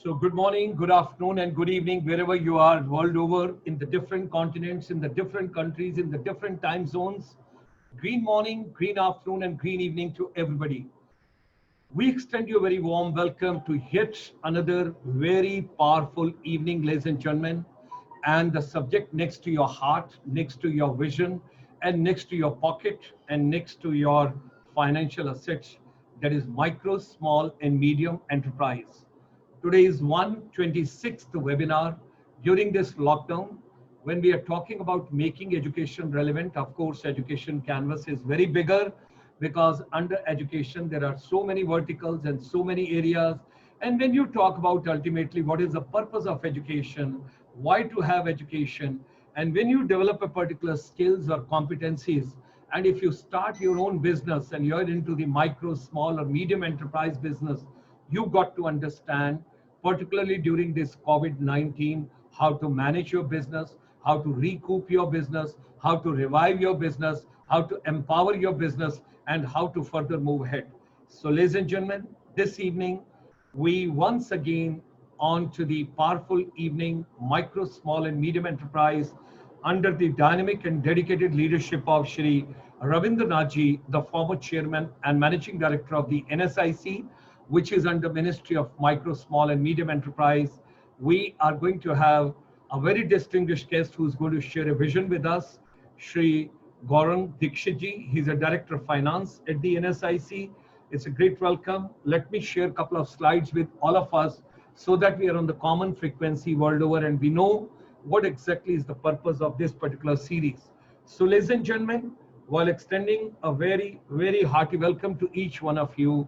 So good morning, good afternoon, and good evening, wherever you are world over, in the different continents, in the different countries, in the different time zones. Green morning, green afternoon, and green evening to everybody. We extend you a very warm welcome to yet another very powerful evening, ladies and gentlemen. And the subject next to your heart, next to your vision, and next to your pocket, and next to your financial assets, that is micro, small, and medium enterprise. Today is 126th webinar during this lockdown when we are talking about making education relevant. Of course, education canvas is very bigger because under education there are so many verticals and so many areas. And when you talk about ultimately what is the purpose of education, why to have education, and when you develop a particular skills or competencies, and if you start your own business and you're into the micro, small, or medium enterprise business, you got to understand, particularly during this COVID-19, how to manage your business, how to recoup your business, how to revive your business, how to empower your business, and how to further move ahead. So, ladies and gentlemen, this evening, we once again on to the powerful evening micro, small, and medium enterprise under the dynamic and dedicated leadership of Shri Ravindranath Ji, the former chairman and managing director of the NSIC, which is under Ministry of Micro, Small, and Medium Enterprise. We are going to have a very distinguished guest who's going to share a vision with us, Shri Gaurang Dikshit Ji. He's a director of finance at the NSIC. It's a great welcome. Let me share a couple of slides with all of us so that we are on the common frequency world over and we know what exactly is the purpose of this particular series. So, ladies and gentlemen, while extending a very, very hearty welcome to each one of you,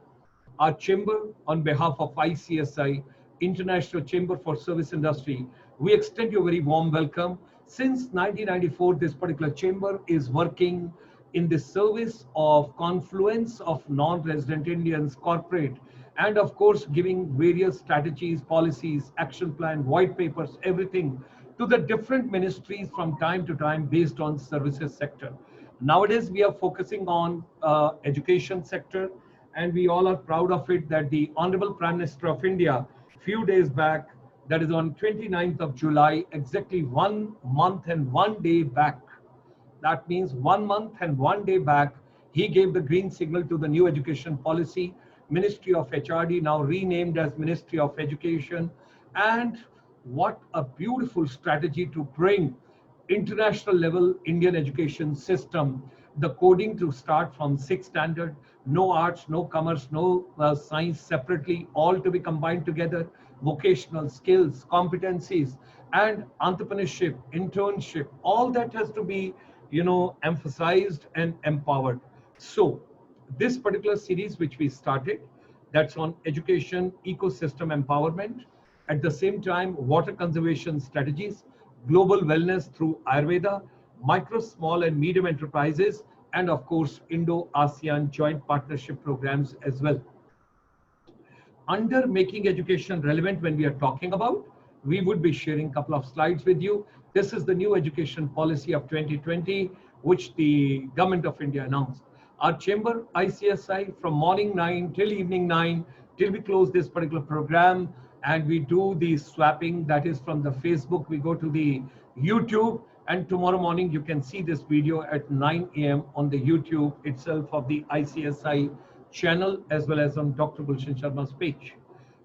our chamber, on behalf of ICSI, International Chamber for Service Industry, we extend you a very warm welcome. Since 1994, this particular chamber is working in the service of confluence of non-resident Indians, corporate, and of course, giving various strategies, policies, action plan, white papers, everything to the different ministries from time to time based on services sector. Nowadays, we are focusing on education sector, and we all are proud of it that the Honorable Prime Minister of India, few days back, that is on 29th of July, exactly 1 month and 1 day back. That means 1 month and 1 day back, he gave the green signal to the new education policy, Ministry of HRD, now renamed as Ministry of Education. And what a beautiful strategy to bring international level Indian education system, the coding to start from 6th standard, no arts, no commerce, no science separately, all to be combined together, vocational skills, competencies, and entrepreneurship, internship, all that has to be, emphasized and empowered. So this particular series which we started, that's on education ecosystem empowerment, at the same time water conservation strategies, global wellness through Ayurveda, micro, small, and medium enterprises, and of course, Indo-ASEAN joint partnership programs as well. Under making education relevant, when we are talking about, we would be sharing a couple of slides with you. This is the new education policy of 2020, which the government of India announced. Our chamber, ICSI, from morning 9 till evening 9, till we close this particular program, and we do the swapping, that is from the Facebook, we go to the YouTube, and tomorrow morning you can see this video at 9 a.m. on the YouTube itself of the ICSI channel as well as on Dr. Gulshan Sharma's page.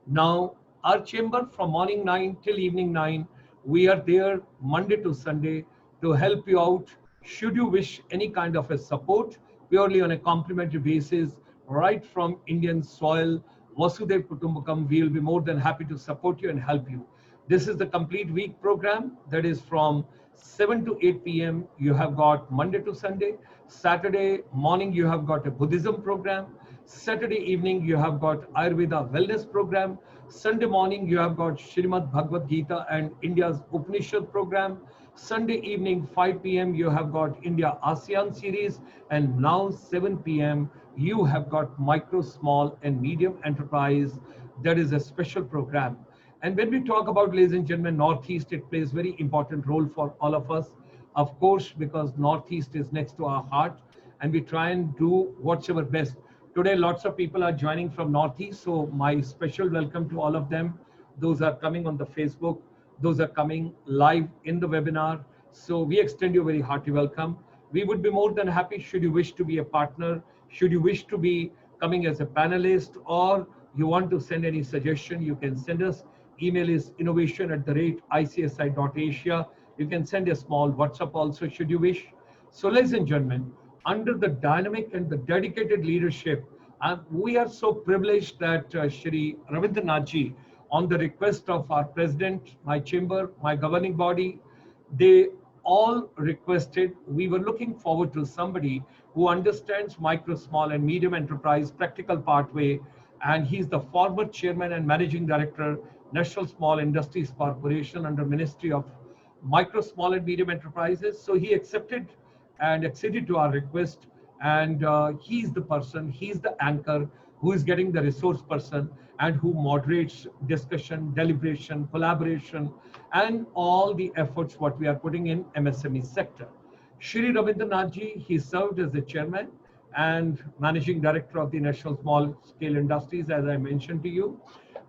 Now, our chamber from morning 9 till evening 9, we are there Monday to Sunday to help you out. Should you wish any kind of a support, purely on a complimentary basis, right from Indian soil, Vasudev Kutumbakam, we will be more than happy to support you and help you. This is the complete week program, that is from 7 to 8 p.m. you have got Monday to Sunday. Saturday morning you have got a Buddhism program. Saturday evening you have got Ayurveda wellness program. Sunday morning you have got Shrimad Bhagavad Gita and India's Upanishad program. Sunday evening 5 p.m. you have got India ASEAN series, and now 7 p.m. you have got micro, small, and medium enterprise. That is a special program. And when we talk about, ladies and gentlemen, Northeast, it plays very important role for all of us. Of course, because Northeast is next to our heart, and we try and do what's our best. Today, lots of people are joining from Northeast, so my special welcome to all of them. those are coming on the Facebook, those are coming live in the webinar. So we extend you a very hearty welcome. We would be more than happy should you wish to be a partner, should you wish to be coming as a panelist, or you want to send any suggestion, you can send us. Email is innovation@icsi.asia. You can send a small WhatsApp also should you wish. So ladies and gentlemen, under the dynamic and the dedicated leadership, we are so privileged that Shri Ravindranath ji, on the request of our president, my chamber, my governing body, they all requested, we were looking forward to somebody who understands micro, small and medium enterprise practical pathway, and he's the former chairman and managing director, National Small Industries Corporation under Ministry of Micro, Small and Medium Enterprises. So he accepted and acceded to our request, and he's the person, he's the anchor who is getting the resource person and who moderates discussion, deliberation, collaboration, and all the efforts what we are putting in MSME sector. Shri Ravindranath ji, he served as the chairman and managing director of the National Small Scale Industries, as I mentioned to you.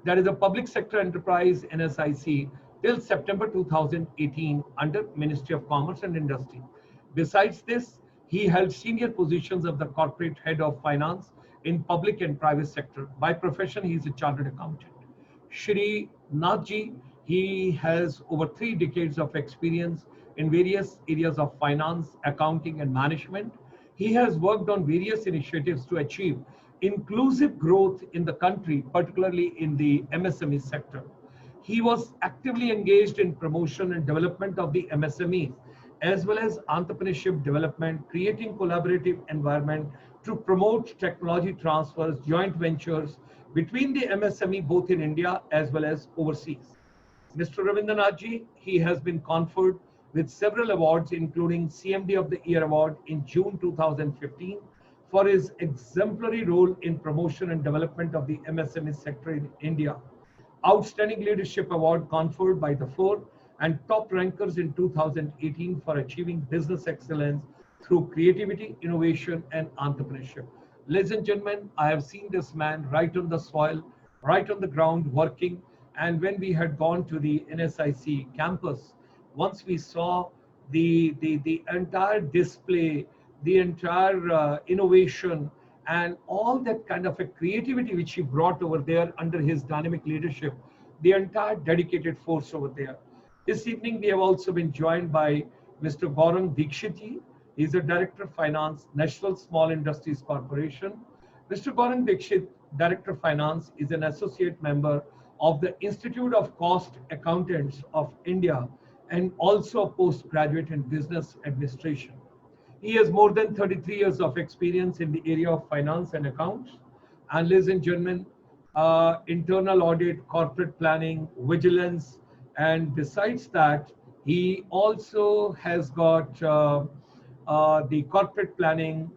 That is a public sector enterprise, NSIC, till September 2018 under Ministry of Commerce and Industry. Besides this, he held senior positions of the corporate head of finance in public and private sector. By profession, he is a chartered accountant. Shri Nath ji, he has over 3 decades of experience in various areas of finance, accounting, and management. He has worked on various initiatives to achieve inclusive growth in the country, particularly in the MSME sector. He was actively engaged in promotion and development of the MSMEs, as well as entrepreneurship development, creating collaborative environment to promote technology transfers, joint ventures between the MSME both in India as well as overseas. Mr. Ravindranath ji, he has been conferred with several awards, including CMD of the Year Award in June 2015 for his exemplary role in promotion and development of the MSME sector in India. Outstanding Leadership Award conferred by the FORE, and top rankers in 2018 for achieving business excellence through creativity, innovation, and entrepreneurship. Ladies and gentlemen, I have seen this man right on the soil, right on the ground working. And when we had gone to the NSIC campus, once we saw the entire display, the entire innovation, and all that kind of a creativity which he brought over there under his dynamic leadership, the entire dedicated force over there. This evening, we have also been joined by Mr. Gaurang Dikshit ji. He is a Director of Finance, National Small Industries Corporation. Mr. Gaurang Dikshit, Director of Finance, is an associate member of the Institute of Cost Accountants of India and also a postgraduate in business administration. He has more than 33 years of experience in the area of finance and accounts. And ladies and gentlemen, internal audit, corporate planning, vigilance, and besides that, he also has got the corporate planning,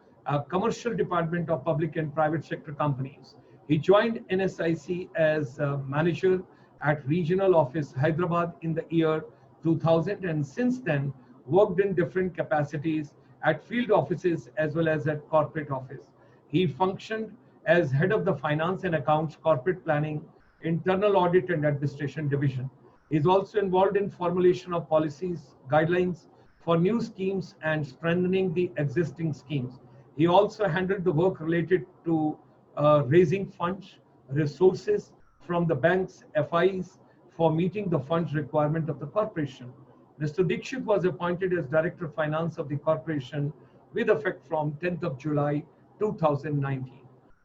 commercial department of public and private sector companies. He joined NSIC as manager at regional office Hyderabad in the year 2000, and since then worked in different capacities at field offices as well as at corporate office. He functioned as head of the finance and accounts, corporate planning, internal audit and administration division. He is also involved in formulation of policies, guidelines for new schemes and strengthening the existing schemes. He also handled the work related to raising funds, resources from the banks, FIs for meeting the funds requirement of the corporation. Mr. Dikshit was appointed as Director of Finance of the corporation with effect from 10th of July 2019.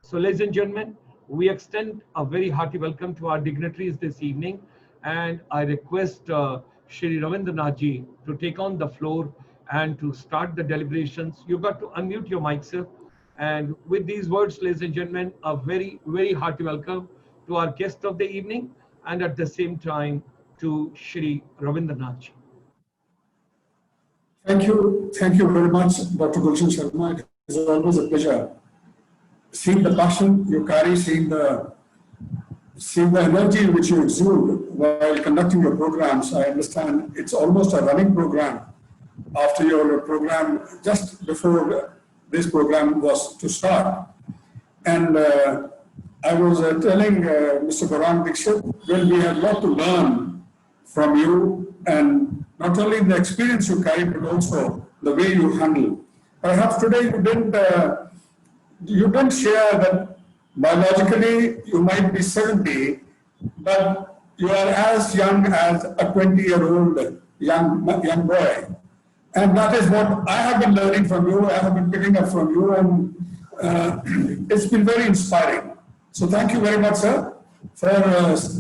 So ladies and gentlemen, we extend a very hearty welcome to our dignitaries this evening, and I request Shri Ravindranath ji to take on the floor and to start the deliberations. You've got to unmute your mic, sir. And with these words, ladies and gentlemen, a very, very hearty welcome to our guest of the evening, and at the same time to Shri Ravindranath ji. Thank you very much, Dr. Gulshan Sharma. It is always a pleasure seeing the passion you carry, seeing the energy which you exude while conducting your programs. I understand it's almost a running program after your program, just before this program was to start. And I was telling Mr. Gaurang Dixit, well, we have a lot to learn from you, and not only the experience you carry, but also the way you handle. Perhaps today you didn't share that biologically you might be 70, but you are as young as a 20-year-old young boy. And that is what I have been learning from you, I have been picking up from you, and it's been very inspiring. So thank you very much, sir, for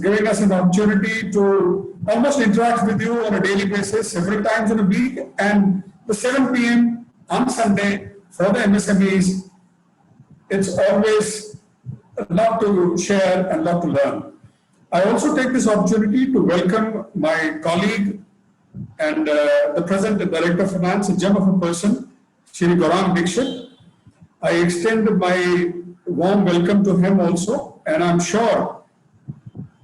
giving us an opportunity to almost interact with you on a daily basis, several times in a week, and the 7 p.m. on Sunday for the MSMEs. It's always a lot to share and a lot to learn. I also take this opportunity to welcome my colleague and the present Director of Finance, a gem of a person, Shri Gaurang Dixit. I extend my warm welcome to him also, and I'm sure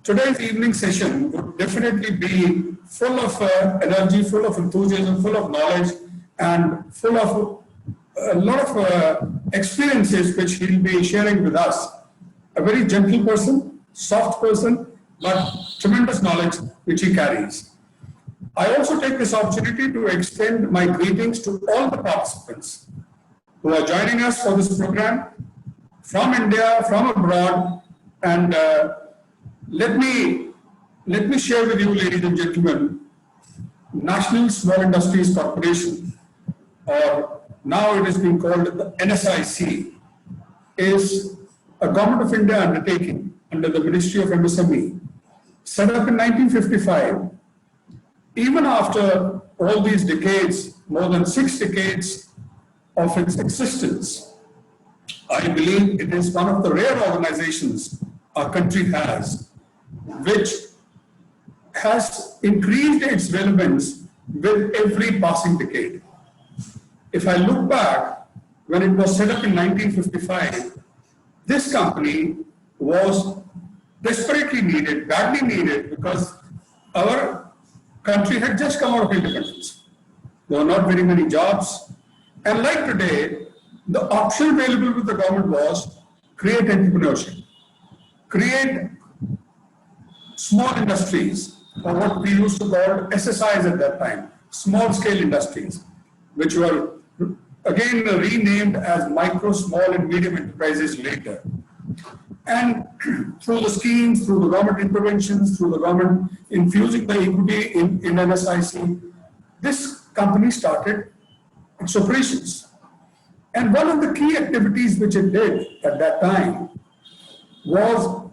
today's evening session would definitely be full of energy, full of enthusiasm, full of knowledge, and full of a lot of experiences which he'll be sharing with us. A very gentle person, soft person, but tremendous knowledge which he carries. I also take this opportunity to extend my greetings to all the participants who are joining us for this program from India, from abroad, and let me share with you, ladies and gentlemen, National Small Industries Corporation, or now it is being called the NSIC, is a Government of India undertaking under the Ministry of MSME, set up in 1955. Even after all these decades, more than 6 decades of its existence, I believe it is one of the rare organizations our country has, which has increased its relevance with every passing decade. If I look back, when it was set up in 1955, this company was desperately needed, badly needed, because our country had just come out of independence. There were not very many jobs. And like today, the option available with the government was create entrepreneurship, create small industries, or what we used to call SSIs at that time, small scale industries, which were again renamed as micro, small and medium enterprises later. And through the schemes, through the government interventions, through the government infusing the equity in NSIC, this company started its operations. And one of the key activities which it did at that time was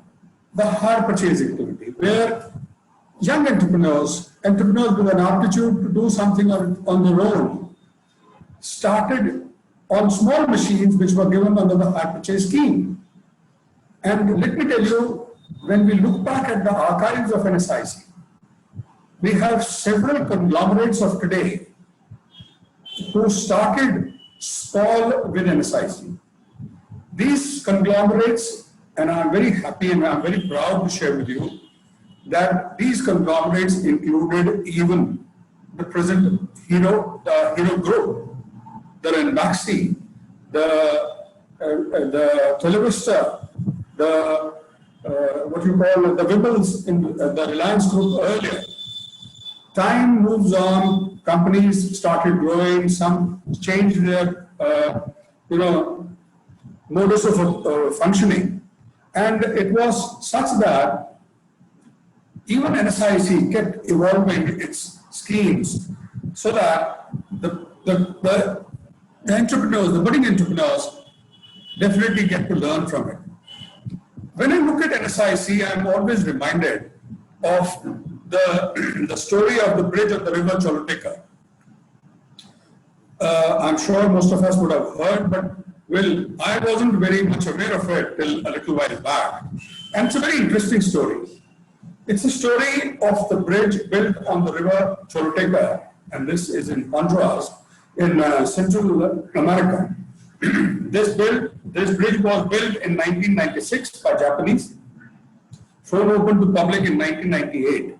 the hire purchase activity, where young entrepreneurs with an aptitude to do something on their own, started on small machines which were given under the hire purchase scheme. And let me tell you, when we look back at the archives of NSIC, we have several conglomerates of today who started small with NSIC. These conglomerates, and I'm very happy and I'm very proud to share with you that these conglomerates included even the present Hero Group, the Ranbaxy, the Televista, what you call the Wibbles in the Reliance Group earlier. Time moves on, companies started growing, some changed their modus of functioning. And it was such that even NSIC kept evolving its schemes so that the entrepreneurs, the budding entrepreneurs, definitely get to learn from it. When I look at NSIC, I'm always reminded of the story of the bridge on the river Choluteca. I'm sure most of us would have heard, but well, I wasn't very much aware of it till a little while back. And it's a very interesting story. It's a story of the bridge built on the river Choluteca, and this is in Honduras, in Central America. This bridge was built in 1996 by Japanese, thrown open to public in 1998.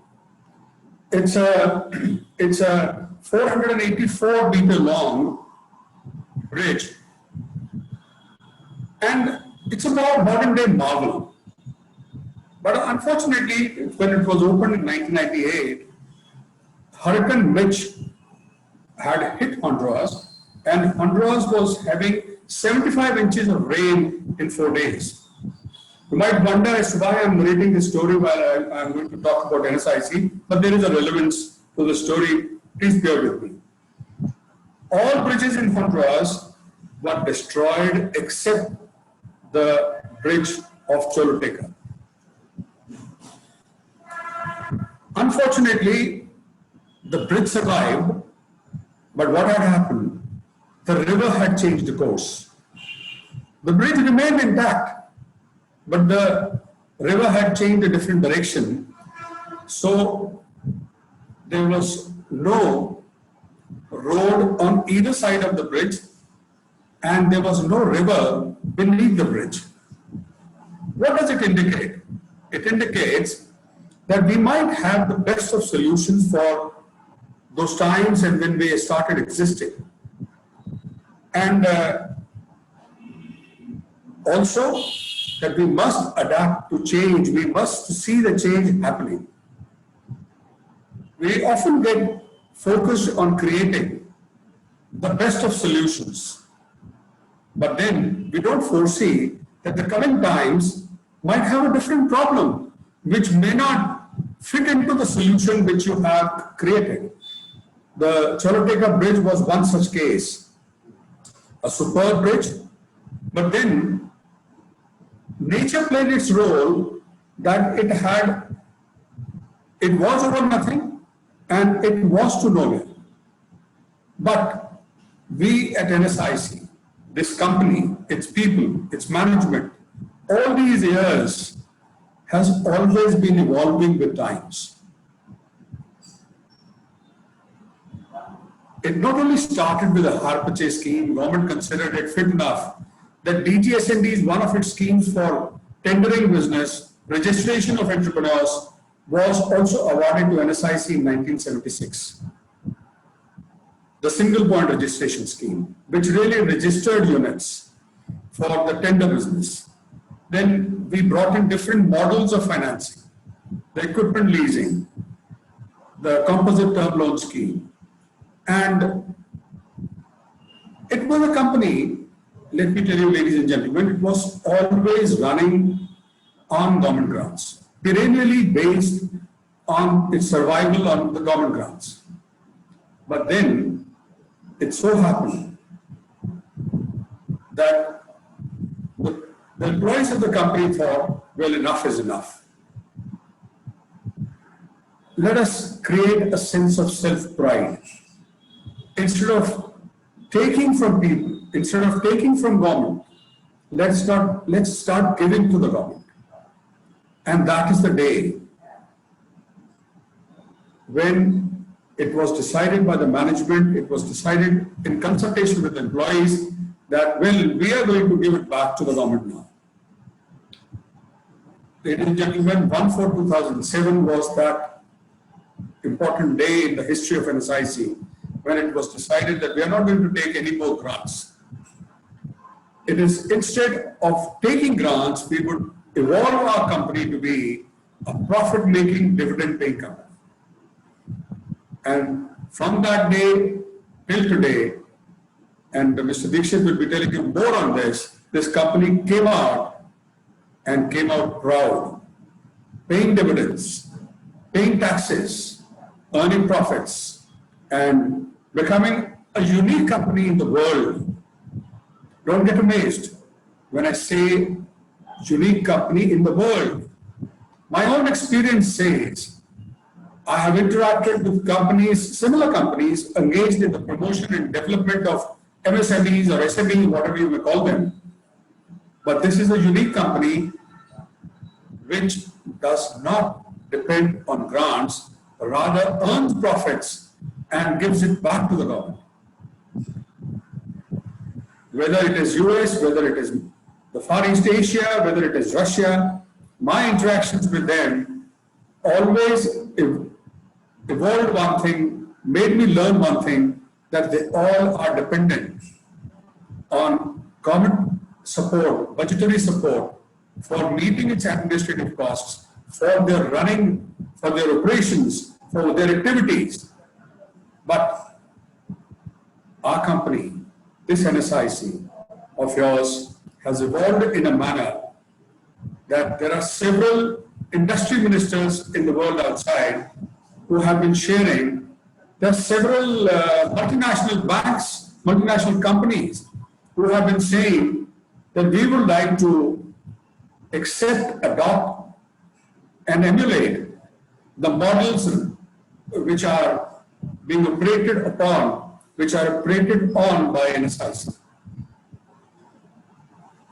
It's a 484-meter long bridge, and it's a more modern-day marvel. But unfortunately, when it was opened in 1998, Hurricane Mitch had hit Honduras, and Honduras was having 75 inches of rain in 4 days. You might wonder as to why I'm narrating this story while I'm going to talk about NSIC, but there is a relevance to the story. Please bear with me. All bridges in Honduras were destroyed except the bridge of Choluteca. Unfortunately, the bridge survived, but what had happened? The river had changed the course. The bridge remained intact, but the river had changed a different direction. So there was no road on either side of the bridge, and there was no river beneath the bridge. What does it indicate? It indicates that we might have the best of solutions for those times and when we started existing. And also that we must adapt to change. We must see the change happening. We often get focused on creating the best of solutions, but then we don't foresee that the coming times might have a different problem which may not fit into the solution which you have created. The Choluteca Bridge was one such case, a superb bridge, but then nature played its role that it was over nothing and it was to nowhere. But we at NSIC, this company, its people, its management, all these years has always been evolving with times. It not only started with a hire purchase scheme, government considered it fit enough that DGSND is one of its schemes for tendering business, registration of entrepreneurs, was also awarded to NSIC in 1976. The single point registration scheme, which really registered units for the tender business. Then we brought in different models of financing, the equipment leasing, the composite term loan scheme. And it was a company, let me tell you, ladies and gentlemen, it was always running on government grants, perennially based on its survival on the government grants. But then it so happened that the employees of the company thought, well, enough is enough. Let us create a sense of self-pride. Instead of taking from people, instead of taking from government, let's start giving to the government. And that is the day when it was decided by the management, it was decided in consultation with employees that, well, we are going to give it back to the government now. Ladies and gentlemen, 1/4/2007 was that important day in the history of NSIC when it was decided that we are not going to take any more grants. It is instead of taking grants, we would evolve our company to be a profit-making, dividend-paying company. And from that day till today, and Mr. Dixit will be telling you more on this company came out proud, paying dividends, paying taxes, earning profits, and becoming a unique company in the world. Don't get amazed when I say unique company in the world. My own experience says I have interacted with companies, similar companies, engaged in the promotion and development of MSMEs or SMEs, whatever you may call them. But this is a unique company which does not depend on grants, rather earns profits and gives it back to the government. Whether it is US, whether it is the Far East Asia, whether it is Russia, my interactions with them always evolved one thing, made me learn one thing, that they all are dependent on government support, budgetary support for meeting its administrative costs for their running, for their operations, for their activities. But our company, this NSIC of yours, has evolved in a manner that there are several industry ministers in the world outside who have been sharing. There are several multinational banks, multinational companies who have been saying that we would like to accept, adopt, and emulate the models which are being operated upon, which are operated on by NSIC.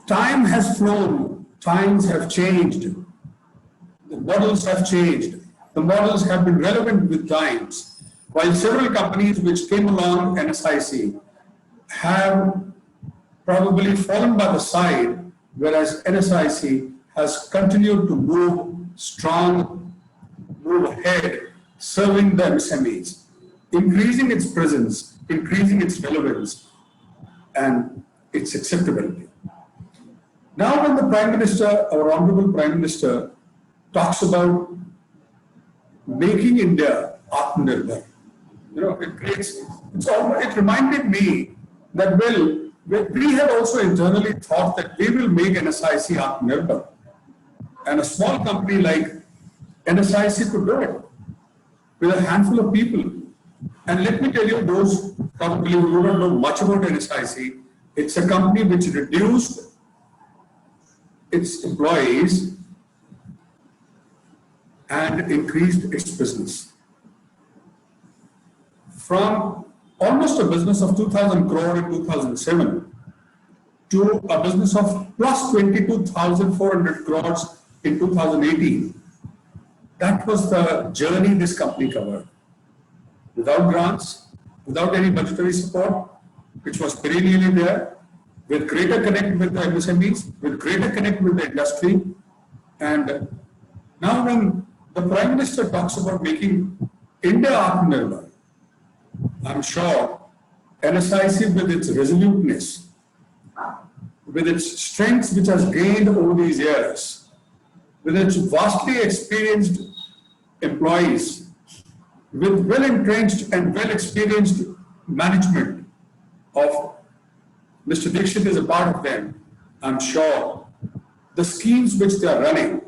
Time has flown, times have changed, the models have changed, the models have been relevant with times. While several companies which came along NSIC have probably fallen by the side, whereas NSIC has continued to move strong, move ahead, serving the MSMEs, increasing its presence, increasing its relevance, and its acceptability. Now, when the Prime Minister, our Honorable Prime Minister, talks about making India Atmanirbhar, it reminded me that, well, we had also internally thought that we will make NSIC Atmanirbhar, and a small company like NSIC could do it with a handful of people. And let me tell you, those probably who don't know much about NSIC, it's a company which reduced its employees and increased its business. From almost a business of 2,000 crore in 2007 to a business of plus 22,400 crores in 2018. That was the journey this company covered. Without grants, without any budgetary support, which was perennially there, with greater connect with the MSMEs, with greater connect with the industry. And now when the Prime Minister talks about making India Atmanirbhar, I'm sure NSIC, with its resoluteness, with its strengths which has gained over these years, with its vastly experienced employees, with well-entrenched and well-experienced management of Mr. Dixit is a part of them, I'm sure the schemes which they are running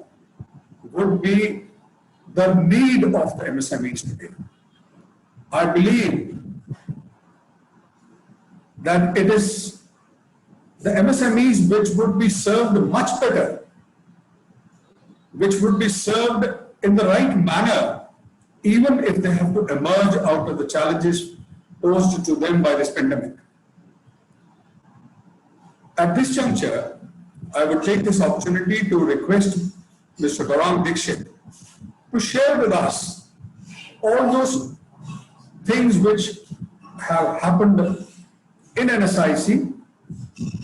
would be the need of the MSMEs today. I believe that it is the MSMEs which would be served much better, which would be served in the right manner, even if they have to emerge out of the challenges posed to them by this pandemic. At this juncture, I would take this opportunity to request Mr. Gaurang Dixit to share with us all those things which have happened in NSIC,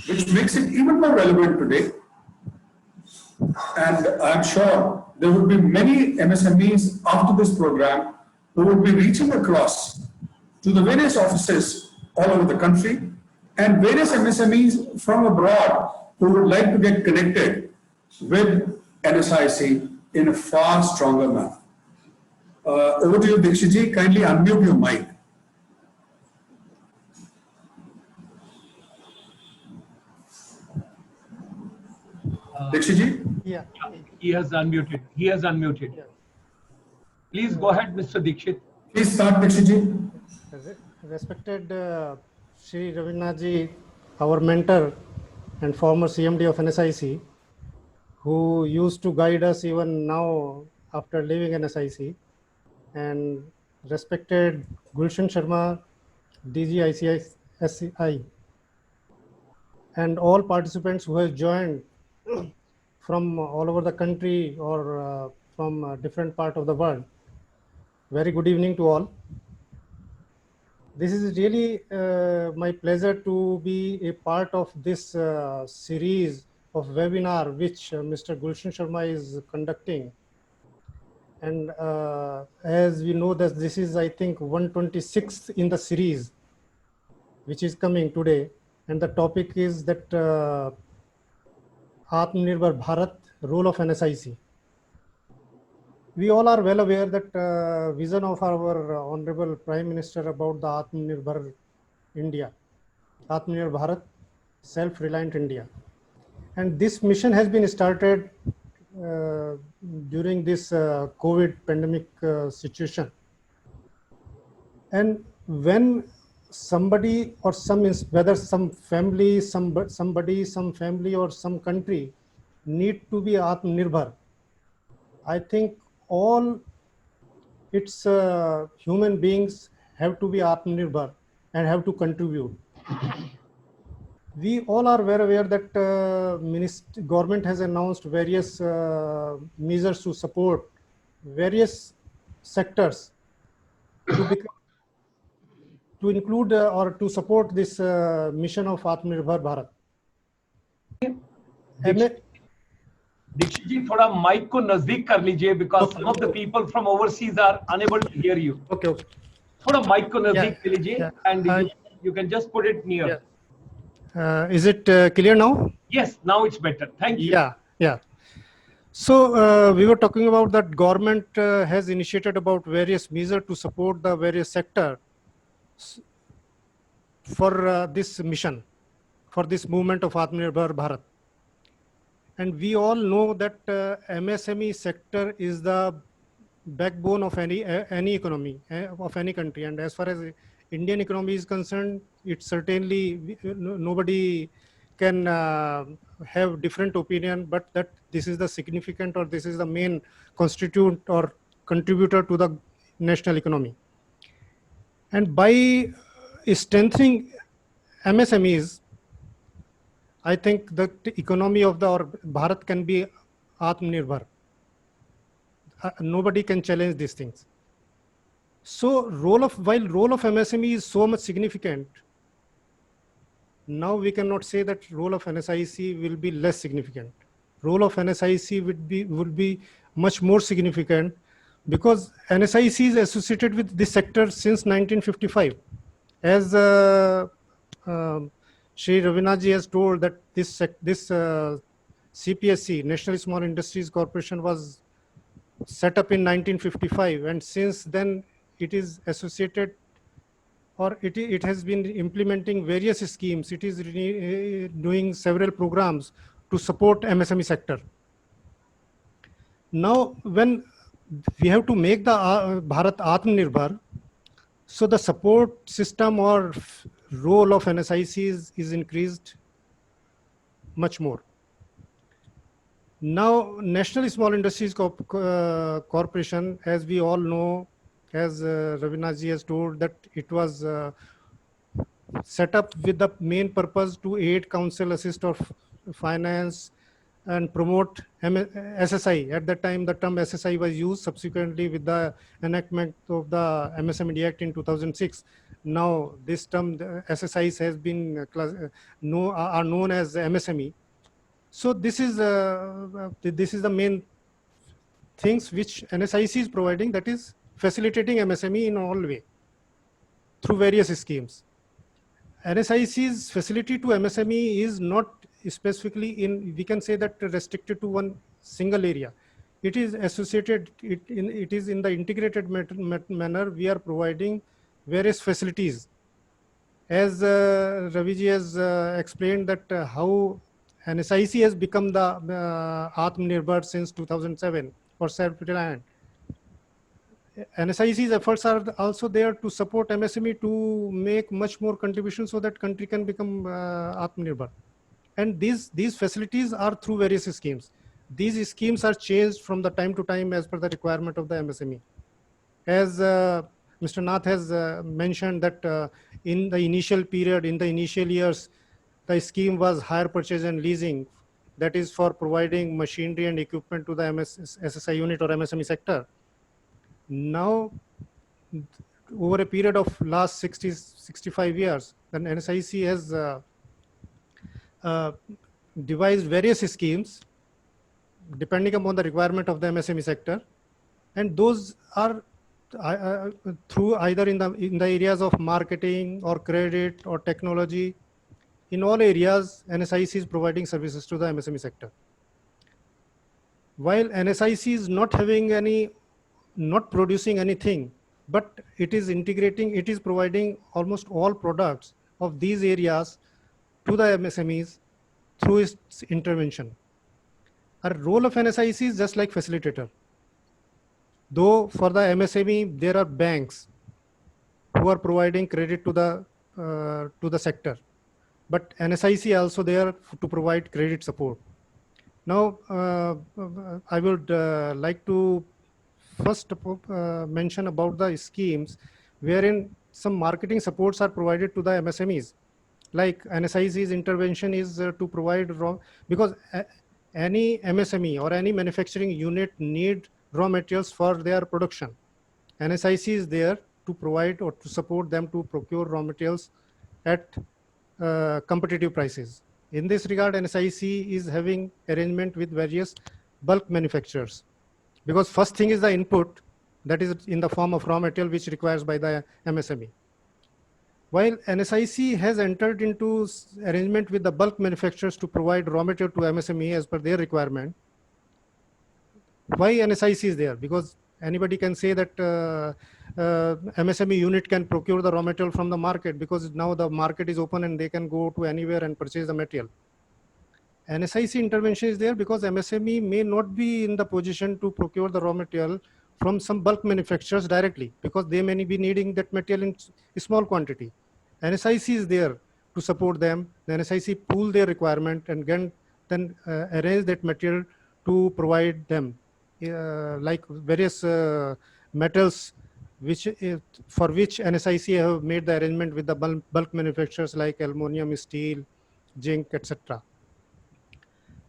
which makes it even more relevant today. And I'm sure there would be many MSMEs after this program who would be reaching across to the various offices all over the country and various MSMEs from abroad who would like to get connected with NSIC in a far stronger manner. Over to you, Dixit ji. Kindly unmute your mic. Dixit ji? Yeah. He has unmuted. He has unmuted. Yeah. Please go ahead, Mr. Dixit. Please start, Dixit ji. Respected Shri Ravindra ji, our mentor and former CMD of NSIC, who used to guide us even now after leaving NSIC, and respected Gulshan Sharma, DG ICICI, and all participants who have joined from all over the country or from a different part of the world. Very good evening to all. This is really my pleasure to be a part of this series of webinar which Mr. Gulshan Sharma is conducting. And as we know that this is, I think, 126th in the series, which is coming today. And the topic is that Atmanirbhar Bharat, role of NSIC. We all are well aware that vision of our Honorable Prime Minister about the Atmanirbhar India, Atmanirbhar Bharat, self-reliant India. And this mission has been started during this COVID pandemic situation. And when somebody or whether some family, somebody, some family or some country need to be Atmanirbhar, I think all its human beings have to be Atmanirbhar and have to contribute. We all are very aware that government has announced various measures to support various sectors to include or to support this mission of Atmanirbhar Bharat. Dixit जी थोड़ा mic को नजदीक कर लीजिए because some of the people from overseas are unable to hear you. Okay. थोड़ा mic को नजदीक ले लीजिए and you can just put it near. Is it clear now? Yes, now it's better. Thank you. Yeah. So we were talking about that government has initiated about various measures to support the various sector for this mission, for this movement of Atmanirbhar Bharat. And we all know that MSME sector is the backbone of any economy of any country. And as far as Indian economy is concerned, it certainly nobody can have different opinion, but that this is the significant or this is the main constituent or contributor to the national economy. And by strengthening MSMEs, I think the economy of the Bharat can be Atmanirbhar. Nobody can challenge these things. So while role of MSME is so much significant, now we cannot say that role of NSIC will be less significant. Role of NSIC would be much more significant because NSIC is associated with this sector since 1955. As Shri Ravinath ji has told that this CPSC, National Small Industries Corporation, was set up in 1955, and since then it is associated or it has been implementing various schemes. It is doing several programs to support MSME sector. Now, when we have to make the Bharat Atmanirbhar, so the support system or role of NSIC is increased much more. Now, National Small Industries Corporation, as we all know, as Ravinath ji has told, that it was set up with the main purpose to aid, counsel, assist of finance and promote SSI. At that time, the term SSI was used. Subsequently, with the enactment of the MSME Act in 2006, now this term, the SSIs, has been are known as MSME. So this is the main things which NSIC is providing, that is facilitating MSME in all way through various schemes. NSIC's facility to MSME is not specifically we can say that restricted to one single area. It is associated, it is in the integrated manner. We are providing various facilities. As Ravi ji has explained that how NSIC has become the Atmanirbhar since 2007 for self-reliant. NSIC's efforts are also there to support MSME to make much more contribution so that country can become Atmanirbhar. And these facilities are through various schemes. These schemes are changed from the time to time as per the requirement of the MSME. As Mr. Nath has mentioned that in the initial period, in the initial years, the scheme was hire purchase and leasing, that is for providing machinery and equipment to the SSI unit or MSME sector. Now, over a period of last 65 years, then NSIC has devised various schemes depending upon the requirement of the MSME sector, and those are through either in the areas of marketing or credit or technology. In all areas, NSIC is providing services to the MSME sector. While NSIC is not having any not producing anything, but it is integrating, it is providing almost all products of these areas to the MSMEs through its intervention. Our role of NSIC is just like facilitator. Though for the MSME, there are banks who are providing credit to the sector, but NSIC also there to provide credit support. Now, I would like to first mention about the schemes wherein some marketing supports are provided to the MSMEs. Like NSIC's intervention is to provide raw, because any MSME or any manufacturing unit need raw materials for their production. NSIC is there to provide or to support them to procure raw materials at competitive prices. In this regard, NSIC is having arrangement with various bulk manufacturers, because first thing is the input, that is in the form of raw material which requires by the MSME. While NSIC has entered into arrangement with the bulk manufacturers to provide raw material to MSME as per their requirement. Why NSIC is there? Because anybody can say that MSME unit can procure the raw material from the market, because now the market is open and they can go to anywhere and purchase the material. NSIC intervention is there because MSME may not be in the position to procure the raw material from some bulk manufacturers directly, because they may be needing that material in small quantity. NSIC is there to support them. The NSIC pool their requirement and then arrange that material to provide them, like various metals which for which NSIC have made the arrangement with the bulk manufacturers like aluminum, steel, zinc, etc.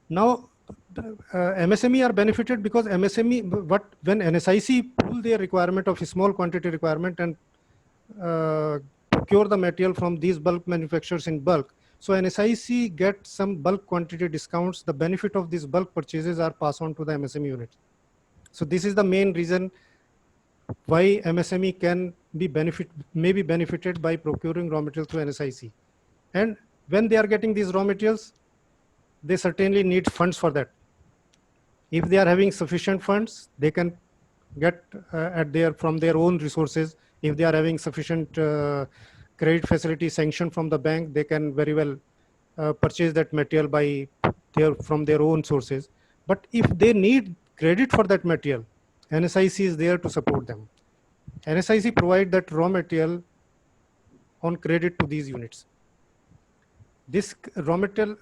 Now, MSME are benefited because MSME, when NSIC pool their requirement of a small quantity requirement and procure the material from these bulk manufacturers in bulk, so NSIC get some bulk quantity discounts. The benefit of these bulk purchases are passed on to the MSME unit. So this is the main reason why MSME may be benefited by procuring raw material through NSIC. And when they are getting these raw materials, they certainly need funds for that. If they are having sufficient funds, they can get from their own resources. If they are having sufficient credit facility sanctioned from the bank, they can very well purchase that material from their own sources. But if they need credit for that material, NSIC is there to support them. NSIC provide that raw material on credit to these units. This raw material,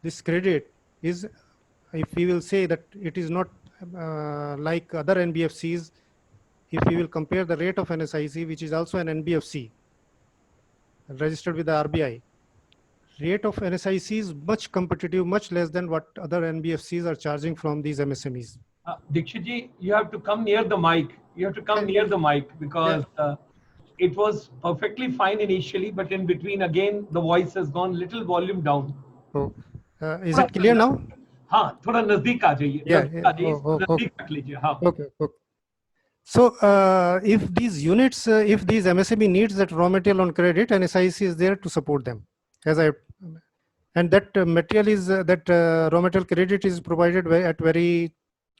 this credit is, if we will say that it is not like other NBFCs, if we will compare the rate of NSIC, which is also an NBFC registered with the RBI, rate of NSIC is much competitive, much less than what other NBFCs are charging from these MSMEs. Dikshit ji, you have to come near the mic. You have to come near the mic, because it was perfectly fine initially, but in between again the voice has gone little volume down. Oh, is it clear now? हाँ, थोड़ा नजदीक आ जाइए. नजदीक रख लीजिए. हाँ. Okay. So if these units, if these MSME needs that raw material on credit, NSIC is there to support them. And that material is raw material credit is provided at very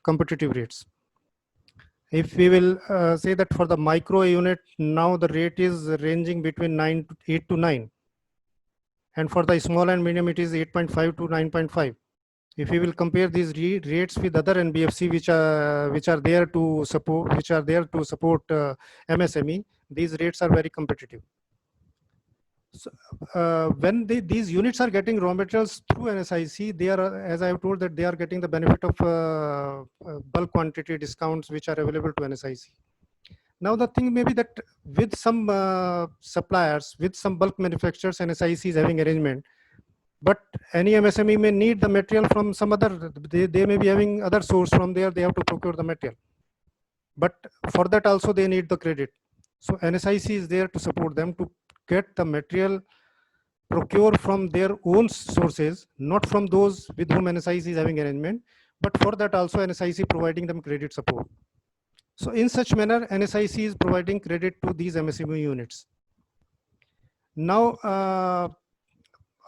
competitive rates. If we will say that for the micro unit, now the rate is ranging between 8 to 9. And for the small and medium, it is 8.5 to 9.5. If we will compare these rates with other NBFC which are there to support MSME, these rates are very competitive. So when these units are getting raw materials through NSIC, they are, as I have told, that they are getting the benefit of bulk quantity discounts which are available to NSIC. Now the thing may be that with some suppliers, with some bulk manufacturers, NSIC is having arrangement, but any MSME may need the material from some other, they may be having other source from there, they have to procure the material. But for that also they need the credit. So NSIC is there to support them to get the material procure from their own sources, not from those with whom NSIC is having arrangement, but for that also NSIC providing them credit support. So in such manner, NSIC is providing credit to these MSME units. Now,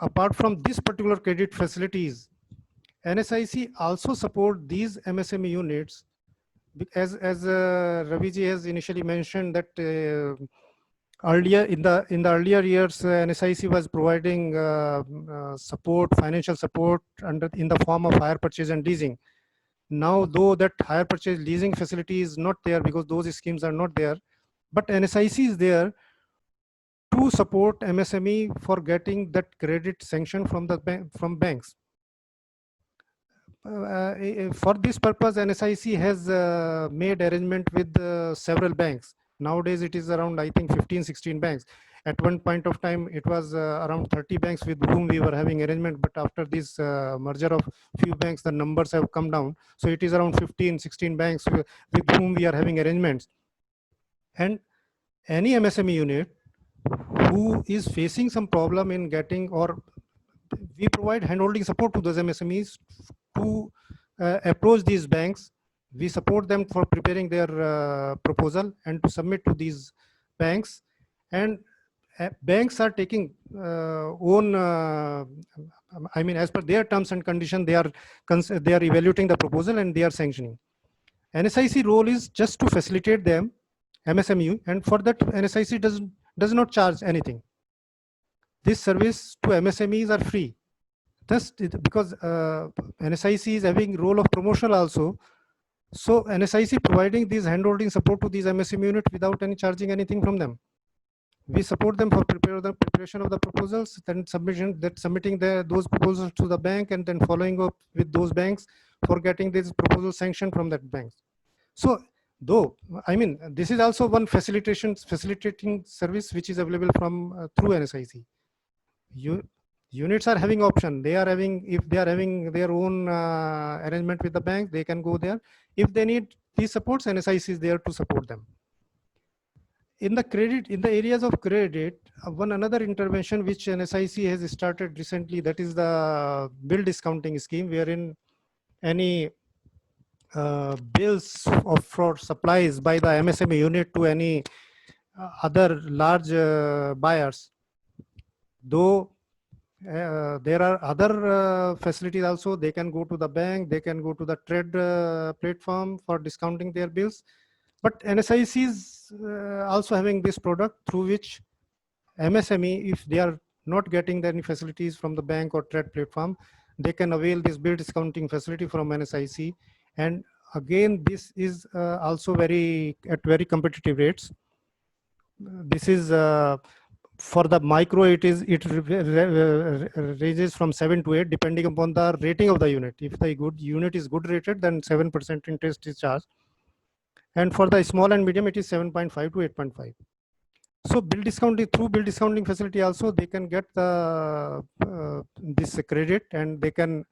apart from this particular credit facilities, NSIC also support these MSME units as Raviji has initially mentioned that earlier in the earlier years, NSIC was providing support, financial support in the form of hire purchase and leasing. Now, though that hire purchase leasing facility is not there because those schemes are not there, but NSIC is there to support MSME for getting that credit sanction from the from banks. For this purpose, NSIC has made arrangement with several banks. Nowadays, it is around, I think, 15, 16 banks. At one point of time, it was around 30 banks with whom we were having arrangement. But after this merger of few banks, the numbers have come down. So it is around 15, 16 banks with whom we are having arrangements. And any MSME unit who is facing some problem in getting, or we provide handholding support to those MSMEs to approach these banks. We support them for preparing their proposal and to submit to these banks. And banks are taking own, I mean, as per their terms and conditions, they are evaluating the proposal and they are sanctioning. NSIC role is just to facilitate them, MSME, and for that NSIC does not charge anything. This service to MSMEs are free. Thus, because NSIC is having role of promotional also, so NSIC providing these handholding support to these MSME unit without any charging anything from them. We support them for preparation of the proposals, then submitting those proposals to the bank, and then following up with those banks for getting this proposal sanctioned from that bank. So, though, I mean, this is also one facilitating service which is available from through NSIC. Units are having option. They are having, if they are having their own arrangement with the bank, they can go there. If they need these supports, NSIC is there to support them. In the credit, in the areas of credit, another intervention which NSIC has started recently, that is the bill discounting scheme, wherein any bills for supplies by the MSME unit to any other large buyers, though there are other facilities also. They can go to the bank, they can go to the trade platform for discounting their bills. But NSIC is also having this product through which MSME, if they are not getting any facilities from the bank or trade platform, they can avail this bill discounting facility from NSIC. And again, this is also at very competitive rates. This is for the micro, it ranges from 7 to 8 depending upon the rating of the unit. If the unit is good rated, then 7% interest is charged. And for the small and medium, it is 7.5 to 8.5. So bill discounting, through bill discounting facility also, they can get the this credit, and they can,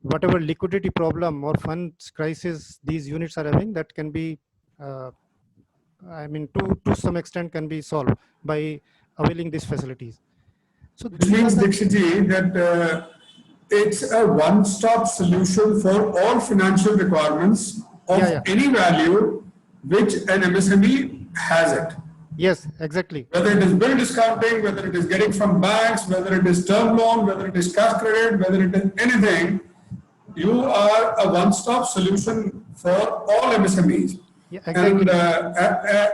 whatever liquidity problem or funds crisis these units are having, that can be, I mean, to some extent can be solved by availing these facilities. So which means, Dikshitji, that it's a one-stop solution for all financial requirements of any value which an MSME has it. Yes, exactly. Whether it is bill discounting, whether it is getting from banks, whether it is term loan, whether it is cash credit, whether it is anything, you are a one-stop solution for all MSMEs. Yeah, exactly.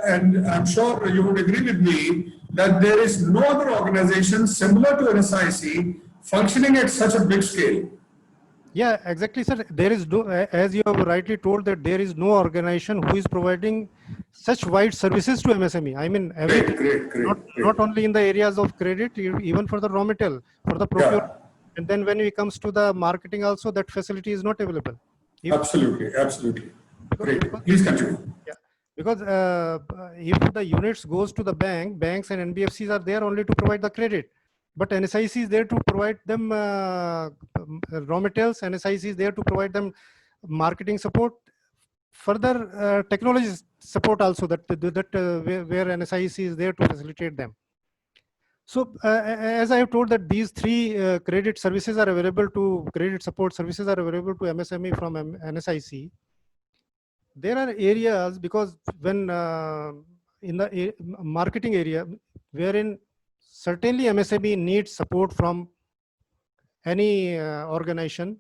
And I'm sure you would agree with me that there is no other organization similar to NSIC functioning at such a big scale. Yeah, exactly, sir. There is no, as you have rightly told, that there is no organization who is providing such wide services to MSME. I mean, not only in the areas of credit, even for the raw material, for the procurement. Yeah. And then when it comes to the marketing also, that facility is not available. Absolutely. Great. Please continue. Yeah. Because if the units goes to the banks and NBFCs are there only to provide the credit. But NSIC is there to provide them raw materials. NSIC is there to provide them marketing support, further technology support also, that where NSIC is there to facilitate them. So as I have told that these three credit services are available to, credit support services are available to MSME from NSIC. There are areas, because when in the marketing area, wherein certainly MSME needs support from any organization,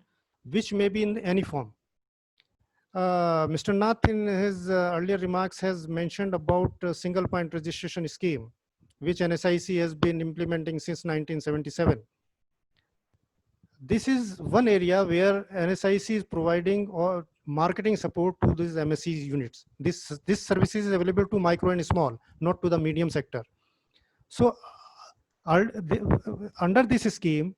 which may be in any form. Mr. Nath in his earlier remarks has mentioned about single point registration scheme, which NSIC has been implementing since 1977. This is one area where NSIC is providing or marketing support to these MSC units. This service is available to micro and small, not to the medium sector. So under this scheme,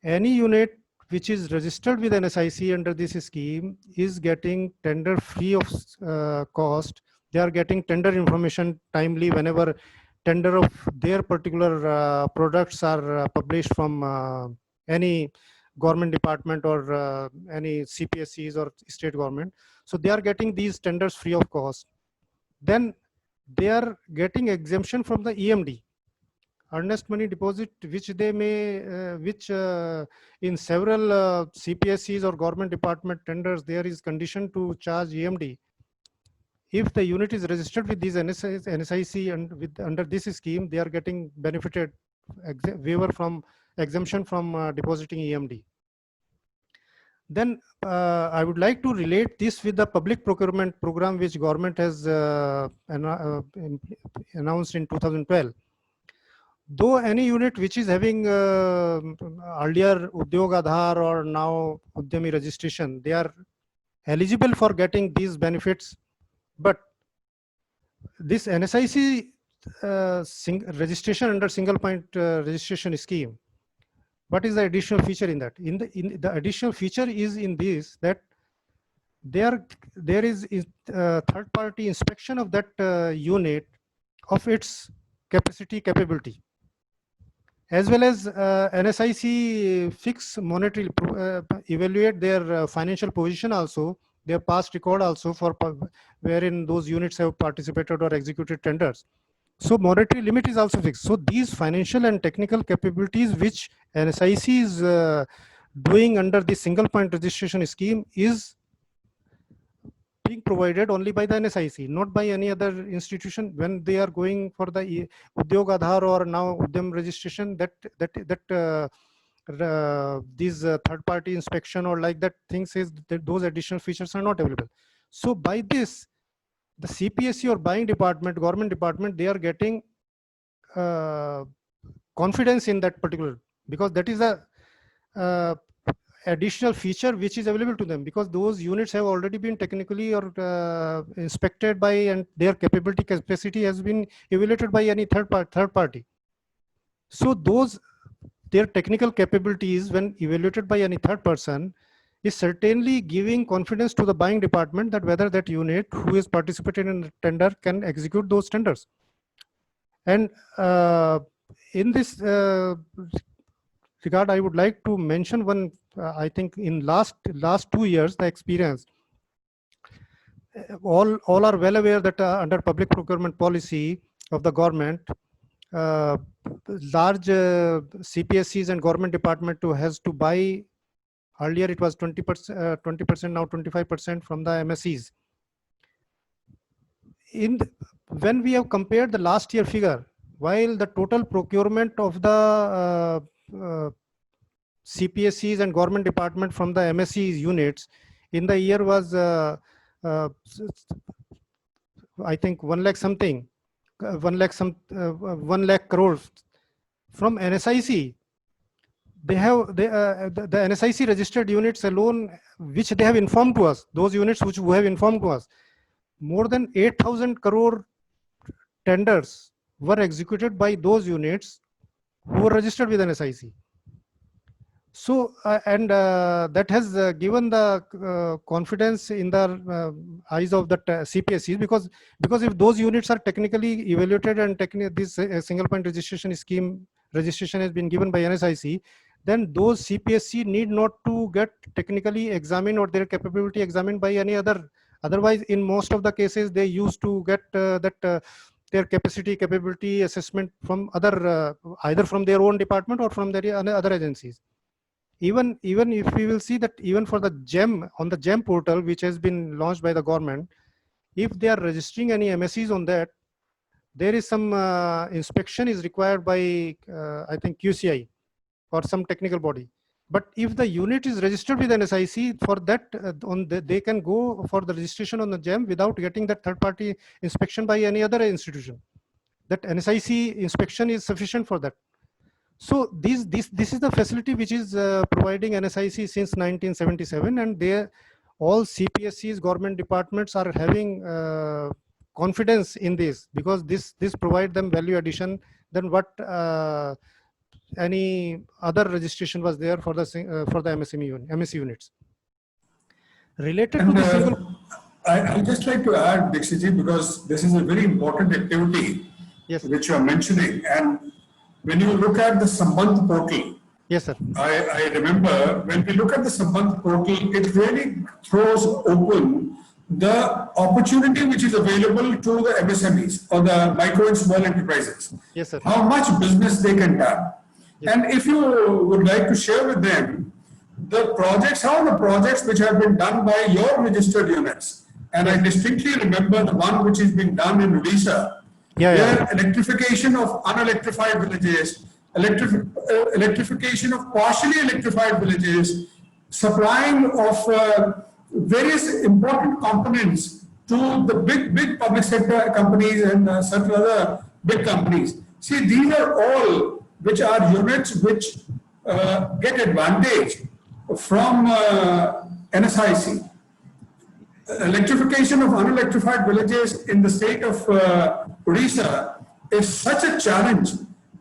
any unit which is registered with NSIC under this scheme is getting tender free of cost. They are getting tender information timely whenever tender of their particular products are published from any government department or any CPSCs or state government. So they are getting these tenders free of cost. Then they are getting exemption from the EMD, earnest money deposit, which they may, in several CPSCs or government department tenders, there is condition to charge EMD. If the unit is registered with these NSIC and under this scheme, they are getting benefited waiver from exemption from depositing EMD. Then I would like to relate this with the public procurement program which government has announced in 2012. Though any unit which is having earlier Udyog Aadhaar or now Udyami registration, they are eligible for getting these benefits. But this NSIC registration under single point registration scheme, what is the additional feature in that? In the additional feature is in this, that there is third party inspection of that unit of its capability, as well as NSIC fix monetary evaluate their financial position also, their past record also, for wherein those units have participated or executed tenders. So monetary limit is also fixed. So these financial and technical capabilities which NSIC is doing under the single point registration scheme is being provided only by the NSIC, not by any other institution. When they are going for the Udyog Aadhaar or now Udyam registration, these third party inspection or like that things is that those additional features are not available. So by this, the CPSC or buying department, government department, they are getting confidence in that particular, because that is a additional feature which is available to them, because those units have already been technically or inspected by, and their capacity has been evaluated by any third party. So their technical capabilities, when evaluated by any third person, is certainly giving confidence to the buying department that whether that unit who is participating in the tender can execute those tenders. And in this regard, I would like to mention one, I think in last 2 years, the experience, all are well aware that under public procurement policy of the government, large CPSCs and government department has to buy. Earlier it was 20%, now 25% from the MSCs. When we have compared the last year figure, while the total procurement of the CPSCs and government department from the MSCs units in the year was, I think 1 lakh something, 1 lakh crores. From NSIC, they have the NSIC registered units alone, which they have informed to us, those units which have informed to us, more than 8,000 crore tenders were executed by those units who were registered with NSIC. So that has given the confidence in the eyes of the CPSCs, because if those units are technically evaluated and this single point registration scheme registration has been given by NSIC, then those CPSC need not to get technically examined or their capability examined by any other. Otherwise, in most of the cases, they used to get their capability assessment from other, either from their own department or from their other agencies. Even if we will see that even for the GEM, on the GEM portal, which has been launched by the government, if they are registering any MSCs on that, there is some inspection is required by, I think, QCI or some technical body. But if the unit is registered with NSIC, for that they can go for the registration on the GEM without getting that third-party inspection by any other institution. That NSIC inspection is sufficient for that. So this is the facility which is providing NSIC since 1977, and all CPSCs, government departments are having confidence in this, because this provide them value addition than what any other registration was there for the MSC units. Related to the single. I'd just like to add, Dixitji, because this is a very important activity, Yes, which you are mentioning. And when you look at the Sambandh portal, yes, sir. I remember when we look at the Sambandh portal, it really throws open the opportunity which is available to the MSMEs or the micro and small enterprises. Yes, sir. How much business they can have. Yes. And if you would like to share with them the projects, how the projects which have been done by your registered units. And I distinctly remember the one which is being done in Odisha, where electrification of unelectrified villages, electrification of partially electrified villages, supplying of various important components to the big public sector companies and certain other big companies. See, these are all which are units which get advantage from NSIC. Electrification of unelectrified villages in the state of Odisha is such a challenge,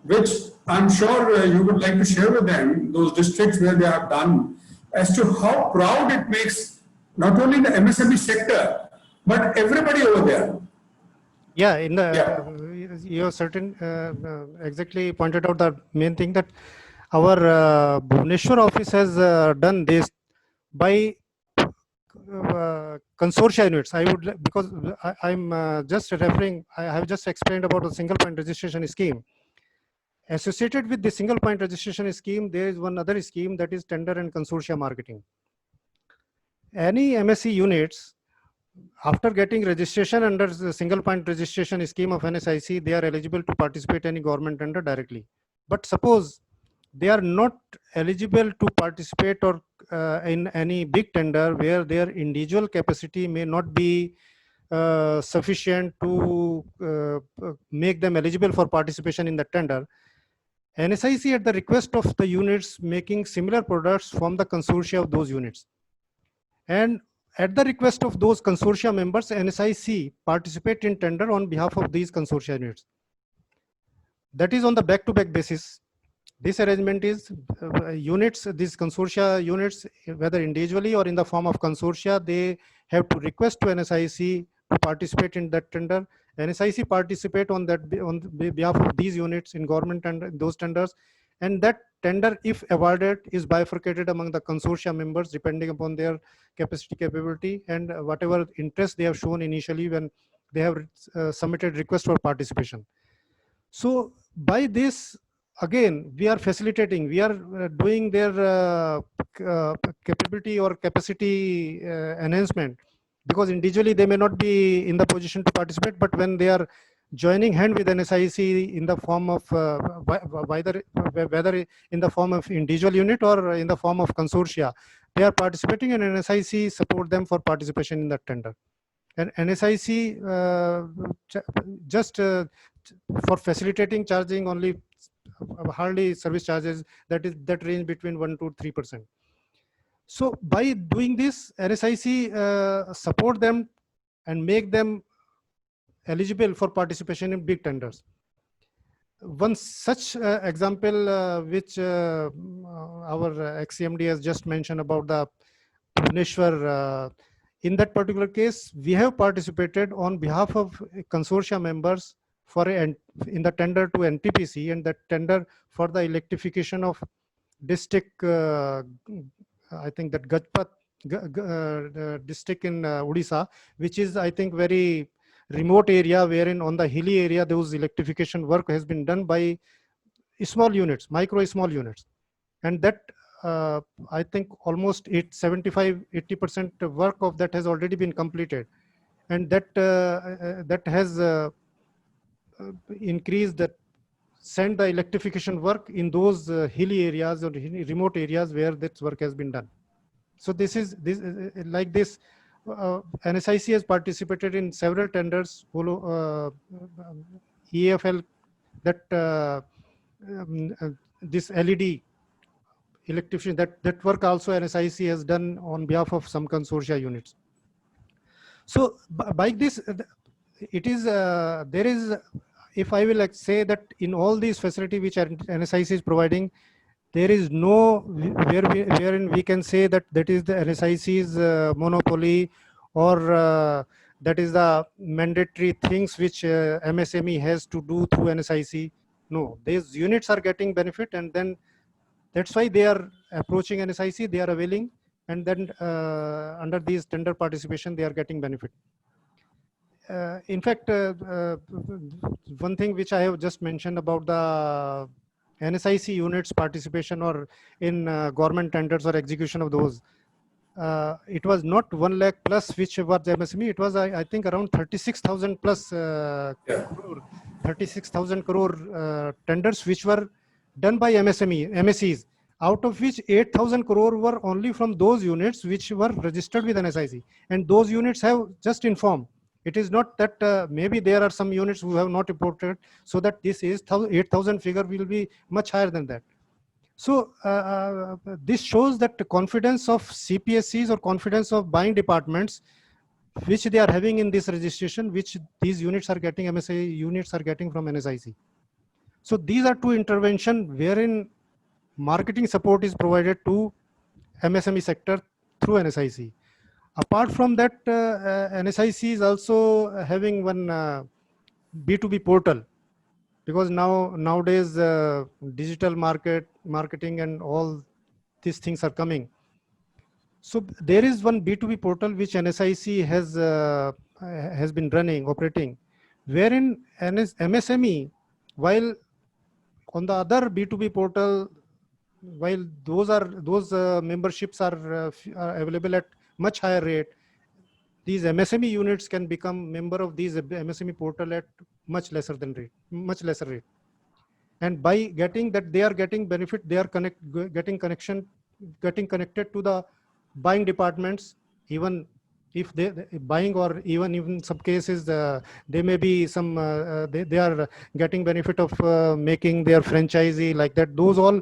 which I'm sure you would like to share with them, those districts where they have done, as to how proud it makes not only the MSME sector, but everybody over there. Yeah, in the you certain exactly pointed out the main thing, that our Bhubaneswar office has done this by consortia units. I would, because I'm just referring, I have just explained about the single point registration scheme. Associated with the single point registration scheme, there is one other scheme, that is tender and consortia marketing. Any MSc units, after getting registration under the single point registration scheme of NSIC, they are eligible to participate in any government tender directly. But suppose they are not eligible to participate or in any big tender where their individual capacity may not be sufficient to make them eligible for participation in the tender. NSIC, at the request of the units making similar products, form the consortia of those units. And at the request of those consortia members, NSIC participate in tender on behalf of these consortia units. That is on the back-to-back basis. This arrangement is units, these consortia units, whether individually or in the form of consortia, they have to request to NSIC to participate in that tender. NSIC participate on behalf of these units in government and those tenders, and that tender, if awarded, is bifurcated among the consortia members depending upon their capacity, capability, and whatever interest they have shown initially when they have submitted request for participation. So by this, again, we are facilitating, we are doing their capability or capacity enhancement, because individually they may not be in the position to participate, but when they are joining hand with NSIC in the form of whether in the form of individual unit or in the form of consortia, they are participating, and NSIC support them for participation in that tender. And NSIC just for facilitating, charging only hardly service charges that range between 1 to 3%. So by doing this, NSIC support them and make them eligible for participation in big tenders. One such example which our ex-CMD has just mentioned about the Bhubaneswar, in that particular case, we have participated on behalf of consortia members for in the tender to NTPC, and that tender for the electrification of district, I think that Gajpat district in Odisha, which is, I think, very remote area, wherein on the hilly area those electrification work has been done by small units, micro small units, and that I think almost 75-80% work of that has already been completed, and that that has increased that send the electrification work in those hilly areas or remote areas where that work has been done. So this is like this. NSIC has participated in several tenders. EFL, that this LED electrification, that work also NSIC has done on behalf of some consortia units. So by this, it is there is, if I will like say that in all these facility which NSIC is providing, there is no wherein we can say that that is the NSIC's monopoly, or that is the mandatory things which MSME has to do through NSIC. No, these units are getting benefit, and then that's why they are approaching NSIC, they are availing, and then under these tender participation, they are getting benefit. In fact, one thing which I have just mentioned about the NSIC units participation or in government tenders or execution of those, it was not 1 lakh plus which was MSME, it was I think around 36,000 plus crore, 36,000 crore tenders which were done by MSEs, out of which 8,000 crore were only from those units which were registered with NSIC, and those units have just informed. It is not that maybe there are some units who have not reported, so that this is 8,000 figure will be much higher than that. So this shows that the confidence of CPSCs or confidence of buying departments which they are having in this registration, which these units are getting, MSA units are getting from NSIC. So these are two interventions wherein marketing support is provided to MSME sector through NSIC. Apart from that, NSIC is also having one B2B portal, because nowadays digital marketing and all these things are coming. So there is one B2B portal which NSIC has been operating, wherein MSME, while on the other B2B portal, while those memberships are available at much higher rate, these MSME units can become member of these MSME portal at much lesser rate. And by getting that, they are getting benefit, they are getting connected to the buying departments, even if they buying, or even in some cases they may be some they are getting benefit of making their franchisee like that. Those all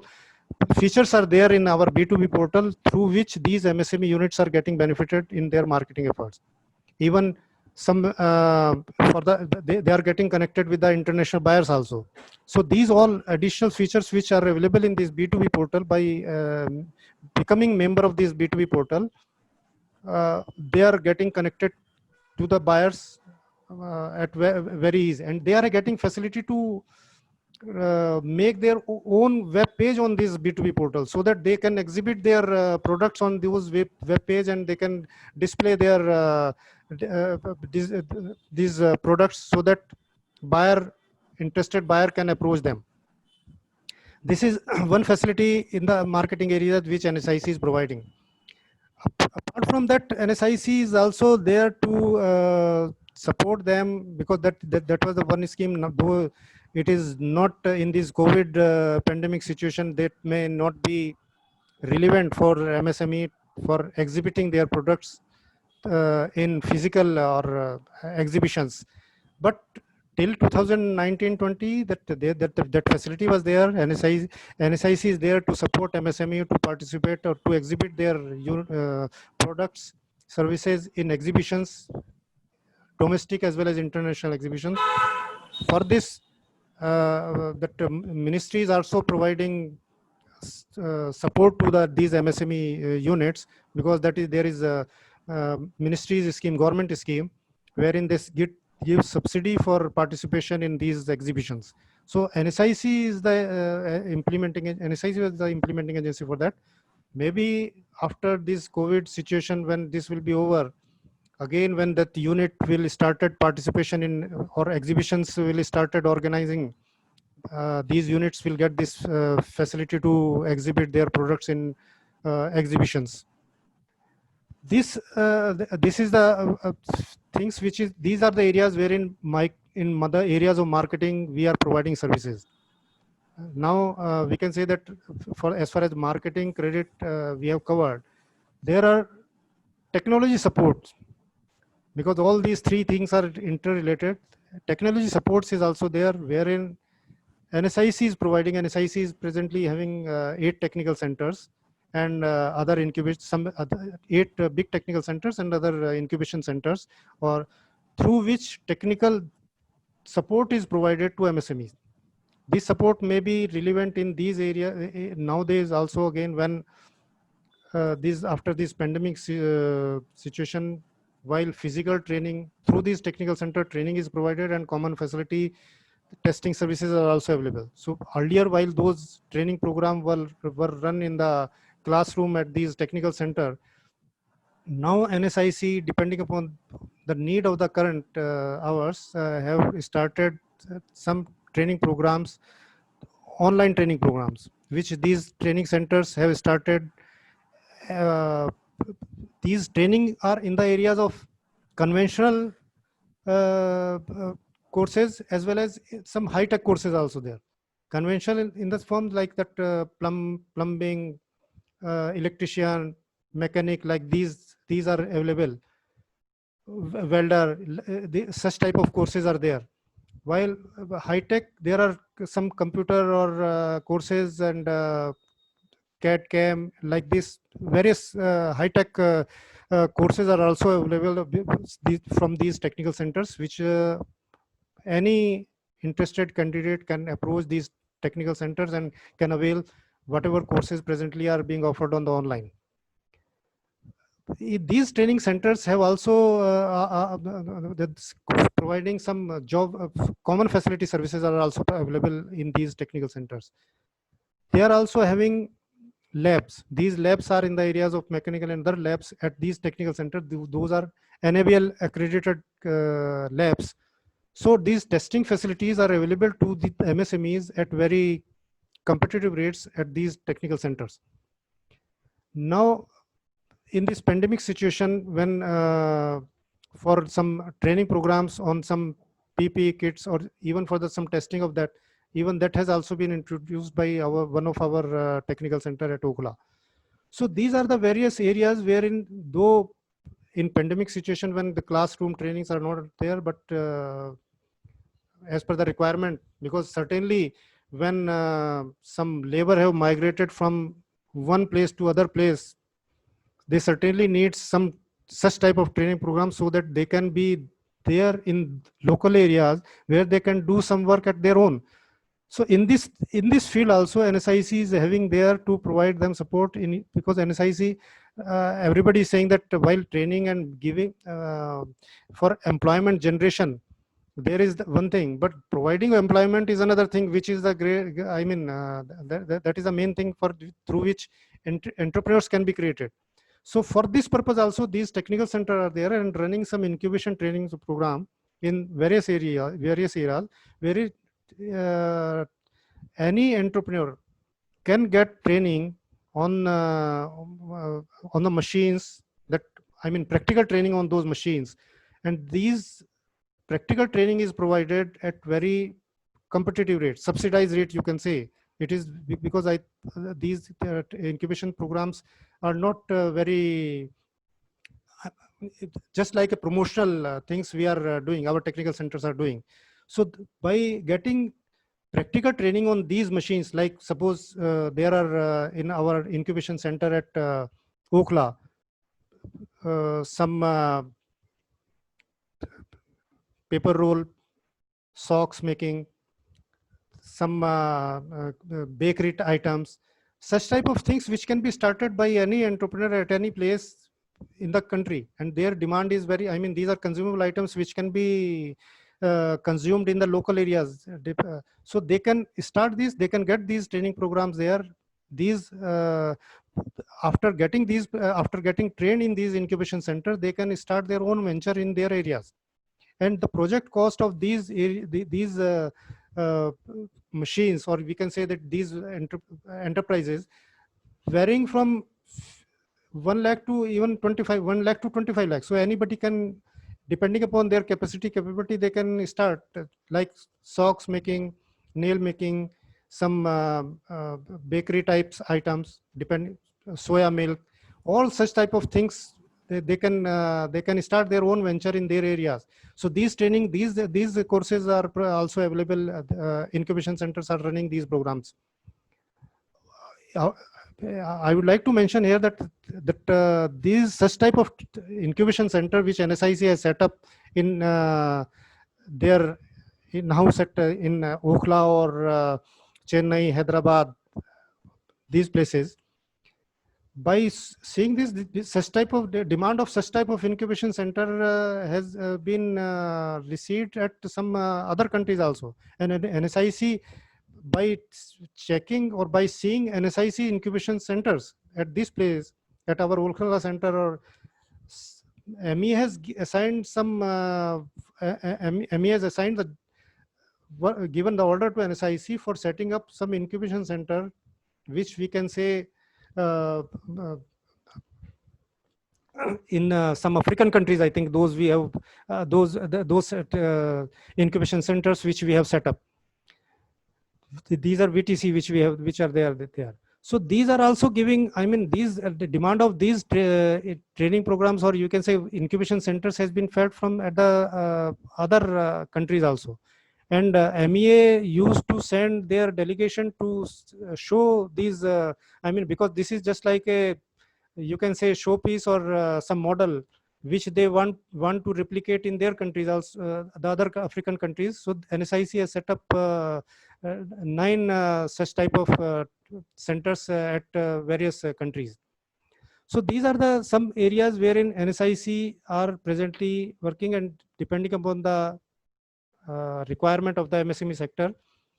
features are there in our B2B portal, through which these MSME units are getting benefited in their marketing efforts. Even some they are getting connected with the international buyers also. So these all additional features which are available in this B2B portal, by becoming member of this B2B portal, they are getting connected to the buyers at very easy, and they are getting facility to make their own web page on this B2B portal, so that they can exhibit their products on those web page, and they can display their these products, so that interested buyer can approach them. This is one facility in the marketing area which NSIC is providing. Apart from that, NSIC is also there to support them, because that was the one scheme. Though it is not in this COVID pandemic situation, that may not be relevant for MSME for exhibiting their products in physical or exhibitions. But till 2019-20, that facility was there. NSIC is there to support MSME to participate or to exhibit their products, services in exhibitions, domestic as well as international exhibitions. For this, that ministry is also providing support to these MSME units, because there is a ministry's scheme, government scheme, wherein this gives subsidy for participation in these exhibitions. So NSIC is the implementing agency for that. Maybe after this COVID situation, when this will be over, again when that unit will started participation in, or exhibitions will started organizing, these units will get this facility to exhibit their products in exhibitions. This is the things which is, these are the areas wherein in other areas of marketing we are providing services. now we can say that for as far as marketing credit we have covered, there are technology supports, because all these three things are interrelated. Technology supports is also there, wherein NSIC is providing. NSIC is presently having 8 technical centers and other incubation, some other 8 big technical centers and other incubation centers, or through which technical support is provided to MSMEs. This support may be relevant in these areas nowadays also, again, when after this pandemic situation, while physical training through this technical center training is provided and common facility testing services are also available. So earlier, while those training programs were run in the classroom at these technical center, now NSIC, depending upon the need of the current hours, have started some training programs, online training programs, which these training centers have started. These training are in the areas of conventional courses as well as some high-tech courses also there. Conventional in the forms like that plumbing, electrician, mechanic, like these are available. Welder, such type of courses are there. While high-tech, there are some computer or courses and CAD CAM, like this various high-tech courses are also available from these technical centers, which any interested candidate can approach these technical centers and can avail whatever courses presently are being offered on the online. These training centers have also providing some job common facility services are also available in these technical centers. They are also having labs. These labs are in the areas of mechanical and other labs at these technical centers. Those are NABL accredited labs. So these testing facilities are available to the MSMEs at very competitive rates at these technical centers. Now, in this pandemic situation, when for some training programs on some PPE kits or even for some testing of that, even that has also been introduced by one of our technical center at Okhla. So these are the various areas wherein, though in pandemic situation when the classroom trainings are not there, but as per the requirement, because certainly when some labor have migrated from one place to other place, they certainly need some such type of training program so that they can be there in local areas where they can do some work at their own. So in this field also, NSIC is having there to provide them support in, because NSIC, everybody is saying that while training and giving for employment generation, there is one thing, but providing employment is another thing, which is the great, I mean, that is the main thing through which entrepreneurs can be created. So for this purpose also, these technical centers are there and running some incubation training program in various areas, where any entrepreneur can get training on the machines, that I mean practical training on those machines, and these practical training is provided at very competitive rate, subsidized rate, you can say. It is because these incubation programs are not very just like a promotional things we are doing, our technical centers are doing. So by getting practical training on these machines, like suppose there are in our incubation center at Okhla, some paper roll, socks making, some bakery items, such type of things which can be started by any entrepreneur at any place in the country, and their demand is very, I mean, these are consumable items which can be consumed in the local areas. So they can start these, they can get these training programs there. These after getting trained in these incubation centers, they can start their own venture in their areas. And the project cost of these machines, or we can say that these enterprises, varying from 1 lakh to even 1 lakh to 25 lakhs. So anybody can, depending upon their capability, they can start like socks making, nail making, some bakery types items, soya milk, all such type of things. They can start their own venture in their areas. So these training, these courses are also available. Incubation centers are running these programs. I would like to mention here that these such type of incubation center which NSIC has set up in their in-house in Okhla or Chennai, Hyderabad, these places. By seeing this such type of demand of such type of incubation center has been received at some other countries also, and NSIC, by checking or by seeing NSIC incubation centers at this place, at our Okhla center, or ME has assigned some ME has assigned given the order to NSIC for setting up some incubation center, which we can say in some African countries. I think those we have those incubation centers which we have set up. These are VTC which we have, which are there. So these are also giving, I mean, these the demand of these training programs, or you can say incubation centers, has been fed from at the other countries also. And MEA used to send their delegation to show these, I mean, because this is just like a, you can say, showpiece or some model which they want to replicate in their countries also, the other African countries. So NSIC has set up 9 such type of centers at various countries. So these are the some areas wherein NSIC are presently working, and depending upon the requirement of the MSME sector,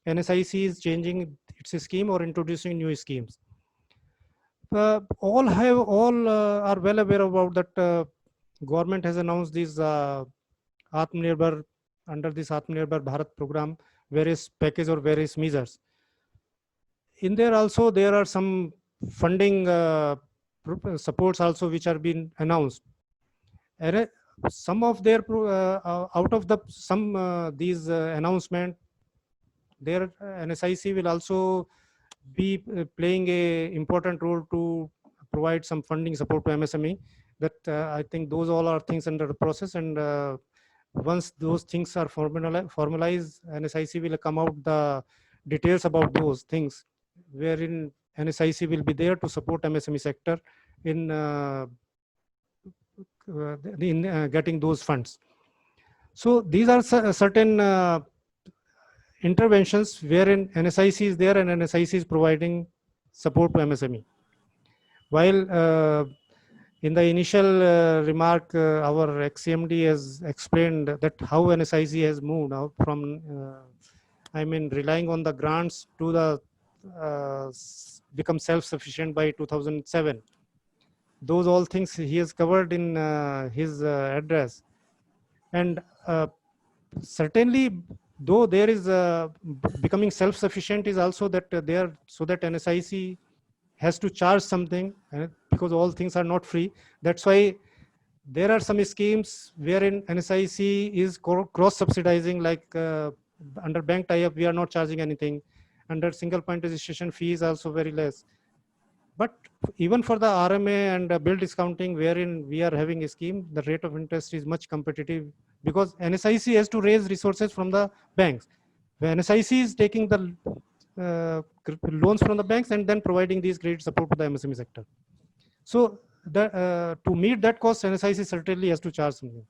NSIC is changing its scheme or introducing new schemes. All are well aware about that. Government has announced this Atmanirbhar, under this Atmanirbhar Bharat program, various package or various measures. In there also there are some funding supports also which are being announced. Some of their out of the some these announcement, their NSIC will also be playing a important role to provide some funding support to MSME. That I think those all are things under the process, and once those things are formalized, NSIC will come out the details about those things, wherein NSIC will be there to support MSME sector in getting those funds. So these are certain interventions wherein NSIC is there and NSIC is providing support to MSME. While in the initial remark, our ex-CMD has explained that how NSIC has moved out from, I mean, relying on the grants to the become self-sufficient by 2007. Those all things he has covered in his address. And certainly, though there is becoming self-sufficient is also that there, so that NSIC has to charge something, because all things are not free. That's why there are some schemes wherein NSIC is cross-subsidizing, like under bank tie-up, we are not charging anything. Under single point registration, fee is also very less. But even for the RMA and bill discounting, wherein we are having a scheme, the rate of interest is much competitive, because NSIC has to raise resources from the banks. When NSIC is taking the loans from the banks and then providing these credit support to the MSME sector. So to meet that cost, NSIC certainly has to charge something.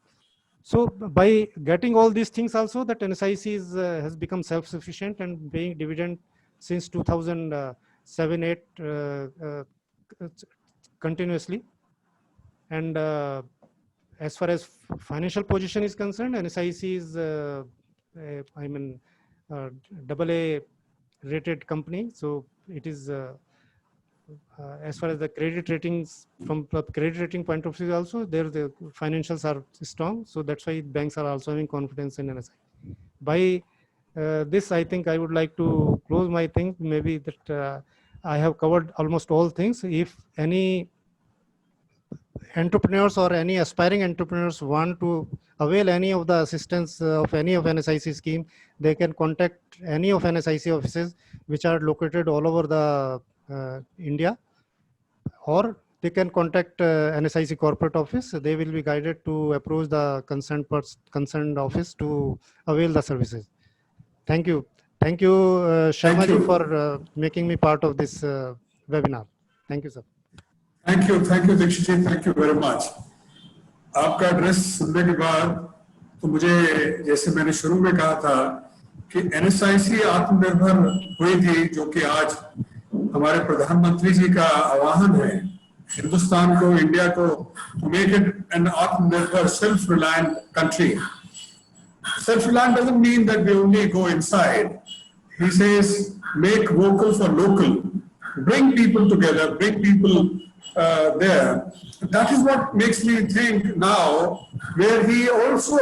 So by getting all these things also, that NSIC has become self-sufficient and paying dividend since 2007-8 continuously. And as far as financial position is concerned, NSIC is I mean AA rated company. So it is as far as the credit ratings, from the credit rating point of view also, there the financials are strong. So that's why banks are also having confidence in NSIC. By this, I think I would like to close my thing. Maybe that I have covered almost all things. If any entrepreneurs or any aspiring entrepreneurs want to avail any of the assistance of any of NSIC scheme, they can contact any of NSIC offices which are located all over the India, or they can contact NSIC corporate office. They will be guided to approach the concerned office to avail the services. Thank you. Thank you, Sharma ji, for making me part of this webinar. Thank you, sir. Thank you, Dikshit ji, thank you very much. आपका address सुनने के बाद तो मुझे, जैसे मैंने शुरू में कहा था कि NSIC आत्मनिर्भर हुई थी, जो कि आज हमारे प्रधानमंत्री जी का आह्वान है हिंदुस्तान को, इंडिया को, to make it an आत्मनिर्भर self-reliant country. Self-reliant doesn't mean that we only go inside. He says make vocal for local, bring people together, bring people there. That is what makes me think now, where he also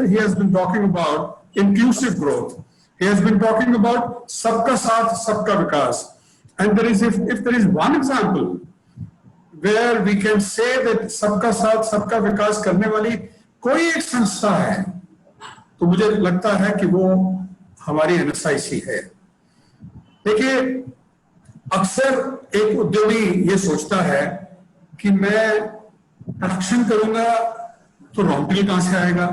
he has been talking about inclusive growth. He has been talking about sabka saath, sabka vikas. And there is, if there is one example where we can say that sabka saath, sabka vikas करने वाली कोई एक संस्था है, तो मुझे लगता है कि वो हमारी NSIC है. देखिए, अक्सर एक उद्योगी ये सोचता है कि मैं प्रोडक्शन करूंगा तो रॉ मटेरियल कहां से आएगा,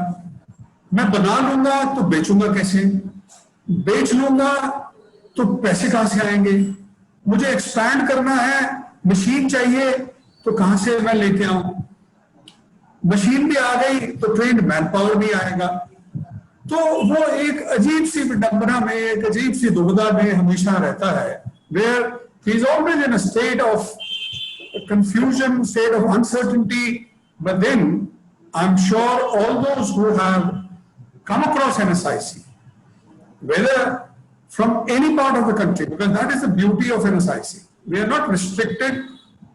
मैं बना लूंगा तो बेचूंगा कैसे, बेच लूंगा तो पैसे कहां से आएंगे, मुझे एक्सपैंड करना है, मशीन चाहिए तो कहां से मैं लेके आऊं, मशीन भी आ गई तो ट्रेंड मैन पावर नहीं आएगा. तो वो एक अजीब सी विडंबना में, एक अजीब सी दुविधा में हमेशा रहता है, where he is always in a state of confusion, state of uncertainty. But then I'm sure all those who have come across NSIC, whether from any part of the country, because that is the beauty of NSIC. We are not restricted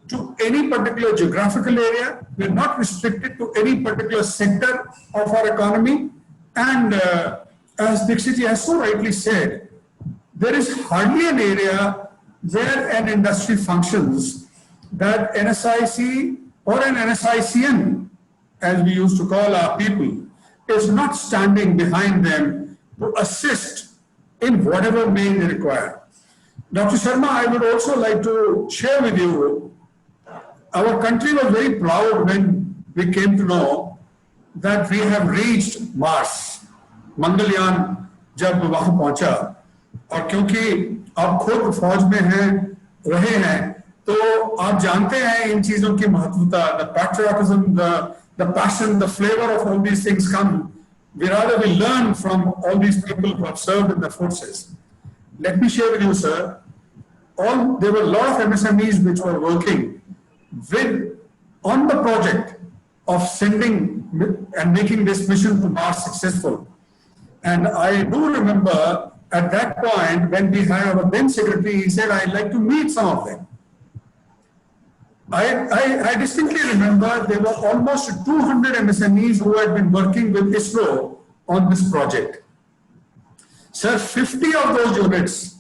to any particular geographical area. We are not restricted to any particular sector of our economy. And as Dikshit ji has so rightly said, there is hardly an area where an industry functions that NSIC or an NSICN, as we used to call our people, is not standing behind them to assist in whatever way they require. Dr. Sharma, I would also like to share with you, our country was very proud when we came to know that we have reached Mars. Mangalyaan जब वहां पहुंचा, और क्योंकि आप खुद फौज में हैं, रहे हैं, तो आप जानते हैं इन चीजों की महत्वता. The patriotism, the passion, the flavor of all these things come. We rather we learn from all these people who have served in the forces. Let me share with you, sir. There were a lot of MSMEs which were working on the project of sending and making this mission to Mars successful. And I do remember at that point when we had our then secretary, he said, I'd like to meet some of them. I distinctly remember there were almost 200 MSMEs who had been working with ISRO on this project. Sir, 50 of those units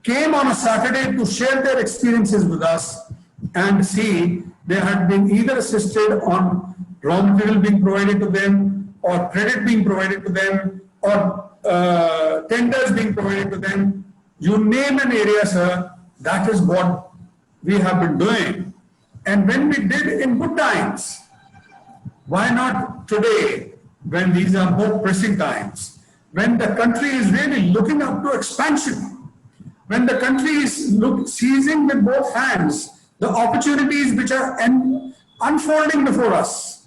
came on a Saturday to share their experiences with us and see they had been either assisted on raw material being provided to them, or credit being provided to them, or tenders being provided to them. You name an area, sir, that is what we have been doing. And when we did in good times, why not today, when these are more pressing times, when the country is really looking up to expansion, when the country is seizing with both hands the opportunities which are unfolding before us,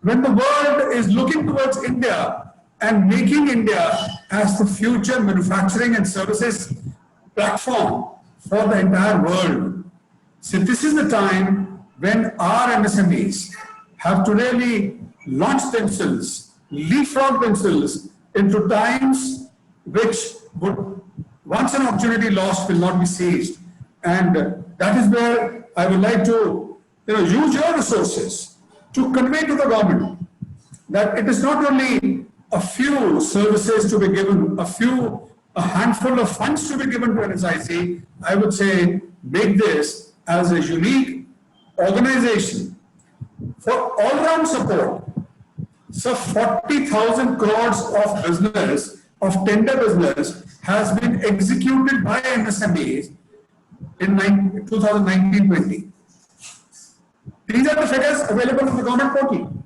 when the world is looking towards India and making India as the future manufacturing and services platform for the entire world. So this is the time when our MSMEs have to really launch themselves, leapfrog themselves into times which would, once an opportunity lost, will not be seized. And that is where I would like to use your resources to convey to the government that it is not only a few services to be given, a handful of funds to be given to NSIC. I would say make this as a unique organization for all-round support. So 40,000 crores of business, of tender business, has been executed by MSMEs in 2019-20. These are the figures available in the government portal.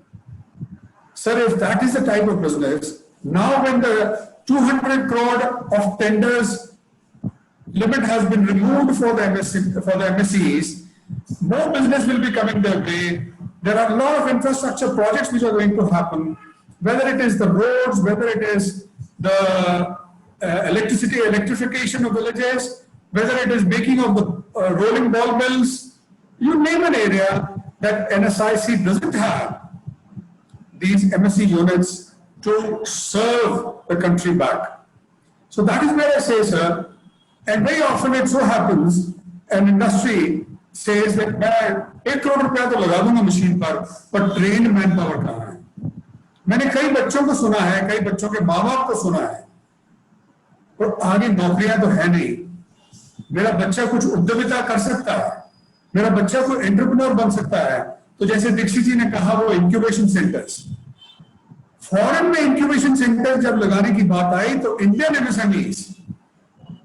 Sir, if that is the type of business, now when the 200 crore of tenders limit has been removed for the MSEs, more business will be coming their way. There are a lot of infrastructure projects which are going to happen, whether it is the roads, whether it is the electrification of villages, whether it is making of the rolling ball mills, you name an area that NSIC doesn't have these MSE units to serve the country back. So that is where I say, sir, and very often it so happens, an industry says that मैं 1 करोड़ रुपया तो लगा दूंगा machine पर train man power कहाँ है? मैंने कई बच्चों को सुना है, कई बच्चों के माँ बाप को सुना है, और आगे नौकरियां तो है नहीं। मेरा बच्चा कुछ उद्यमिता कर सकता है, मेरा बच्चा कोई एंटरप्रेन्योर बन सकता है। तो जैसे दीक्षित जी ने कहा, वो इंक्यूबेशन सेंटर्स, फॉरेन में इंक्यूबेशन सेंटर जब लगाने की बात आई तो इंडियन एमएसएमईज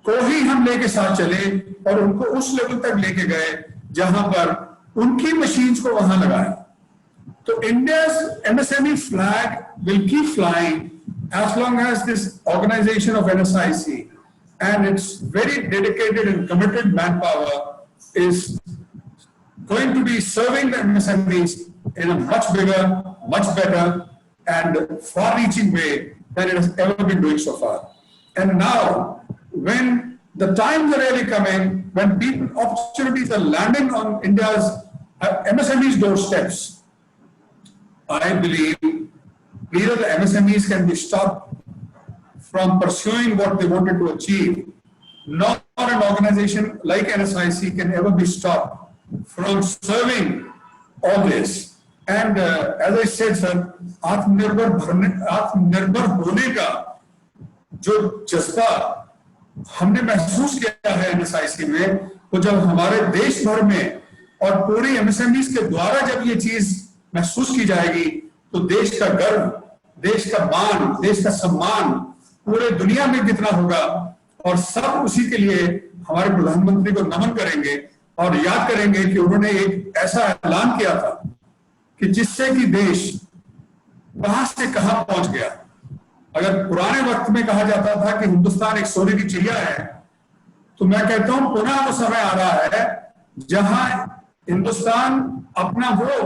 को ही हम लेके साथ चले और उनको उस लेवल तक लेके गए जहां पर उनकी मशीन्स को वहां लगाया। तो India's MSME flag will keep flying as long as this organization of NSIC and its very dedicated and committed manpower is going to be serving the MSMEs in a much bigger, much better and far-reaching way than it has ever been doing so far. And now, when the times are really coming, when people, opportunities are landing on India's MSMEs doorsteps, I believe neither the MSMEs can be stopped from pursuing what they wanted to achieve, nor an organization like NSIC can ever be stopped from serving all this. And as I said, sir, आत्मनिर्भर होने का जो जज्बा हमने महसूस किया है NSIC में, वो जब हमारे देश भर में और पूरी एमएसएमईज के द्वारा जब ये चीज महसूस की जाएगी, तो देश का गर्व, देश का मान, देश का सम्मान पूरे दुनिया में कितना होगा। और सब उसी के लिए हमारे प्रधानमंत्री को नमन करेंगे और याद करेंगे कि उन्होंने एक ऐसा ऐलान किया था कि जिससे कि देश कहां से कहां पहुंच गया। अगर पुराने वक्त में कहा जाता था कि हिंदुस्तान एक सोने की चिड़िया है, तो मैं कहता हूं पुनः वो समय आ रहा है जहां हिंदुस्तान अपना वो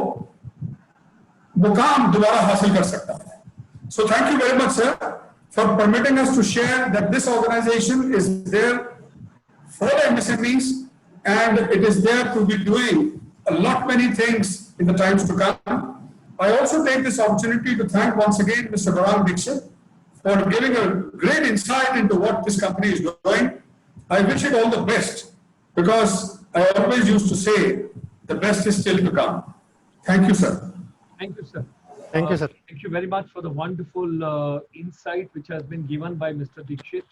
मुकाम दोबारा हासिल कर सकता है। So thank you very much, sir, for permitting us to share that this organization is there for the MSMEs and it is there to be doing a lot many things in the times to come. I also take this opportunity to thank once again Mr. Gaurang Dixit for giving a great insight into what this company is doing. I wish it all the best because I always used to say the best is still to come. Thank you, sir. Thank you, sir. Thank you, sir. Thank you very much for the wonderful insight which has been given by Mr. Dixit.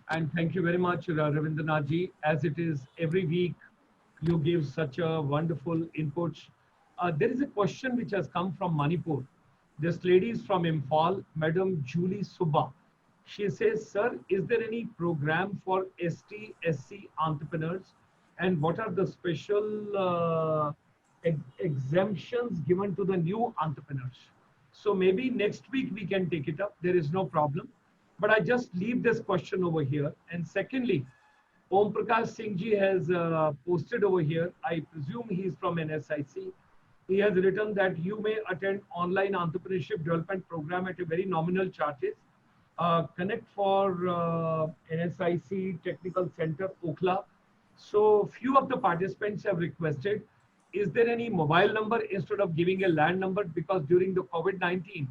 And thank you very much, Ravindranath ji. As it is every week, you give such a wonderful input. There is a question which has come from Manipur. This lady is from Imphal, Madam Julie Subba. She says, sir, is there any program for ST, SC entrepreneurs? And what are the special exemptions given to the new entrepreneurs? So maybe next week we can take it up. There is no problem. But I just leave this question over here. And secondly, Om Prakash Singh ji has posted over here. I presume he is from NSIC. He has written that you may attend online entrepreneurship development program at a very nominal charges. Connect for NSIC Technical Center, Okhla. So few of the participants have requested, is there any mobile number instead of giving a land number? Because during the COVID-19,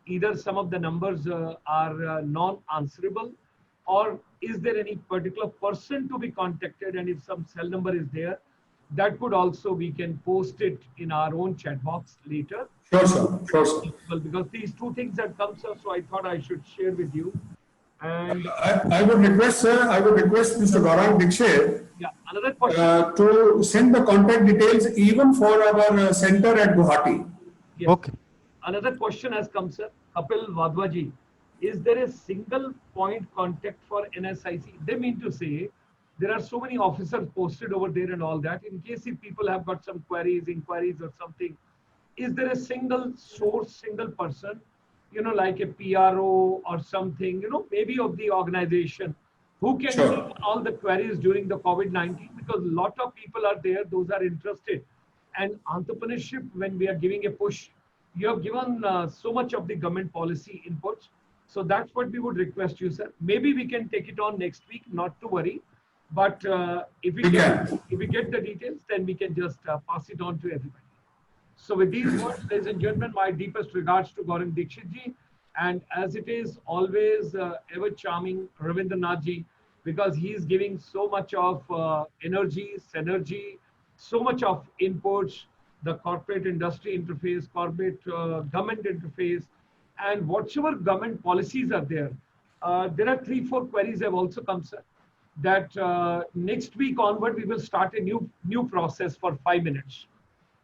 either some of the numbers are non-answerable, or is there any particular person to be contacted? And if some cell number is there, that could also, we can post it in our own chat box later. Sure, sir. Sure, sir. Well, because these two things have come, sir, so I thought I should share with you. And I would request, sir, I would request Mr. Gaurang Dixit yeah, another question. to send the contact details even for our center at Guwahati. Yes. Okay. Another question has come, sir. Kapil Wadhwaji, is there a single point contact for NSIC? They mean to say there are so many officers posted over there and all that. In case if people have got some queries, inquiries, or something, is there a single source, single person, like a PRO or something, maybe of the organization who can Sure. take all the queries during the COVID-19? Because a lot of people are there, those are interested. And entrepreneurship, when we are giving a push, you have given so much of the government policy inputs. So that's what we would request you, sir. Maybe we can take it on next week, not to worry. But if we get the details, then we can just pass it on to everybody. So with these words, ladies and gentlemen, my deepest regards to Gaurang Dikshit ji. And as it is always ever charming Ravindranath ji, because he is giving so much of energy, synergy, so much of inputs, the corporate industry interface, corporate government interface, and whatever government policies are there. There are 3-4 queries have also come, sir, that next week onward, we will start a new process for 5 minutes.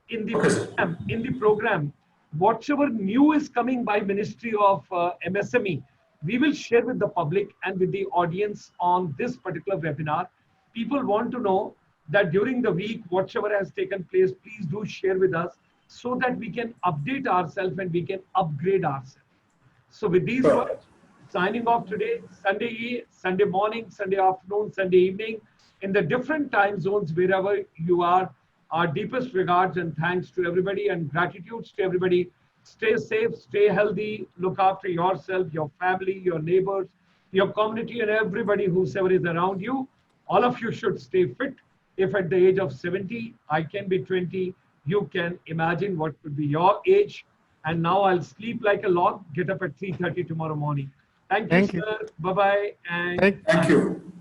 In the program, whatever new is coming by Ministry of MSME, we will share with the public and with the audience on this particular webinar. People want to know that during the week, whatever has taken place, please do share with us so that we can update ourselves and we can upgrade ourselves. So with these words, signing off today, Sunday morning, Sunday afternoon, Sunday evening, in the different time zones, wherever you are. Our deepest regards and thanks to everybody and gratitudes to everybody. Stay safe, stay healthy, look after yourself, your family, your neighbors, your community, and everybody whosoever is around you. All of you should stay fit. If at the age of 70, I can be 20, you can imagine what could be your age. And now I'll sleep like a log, get up at 3:30 tomorrow morning. Thank you, sir. Bye-bye. And Thank you.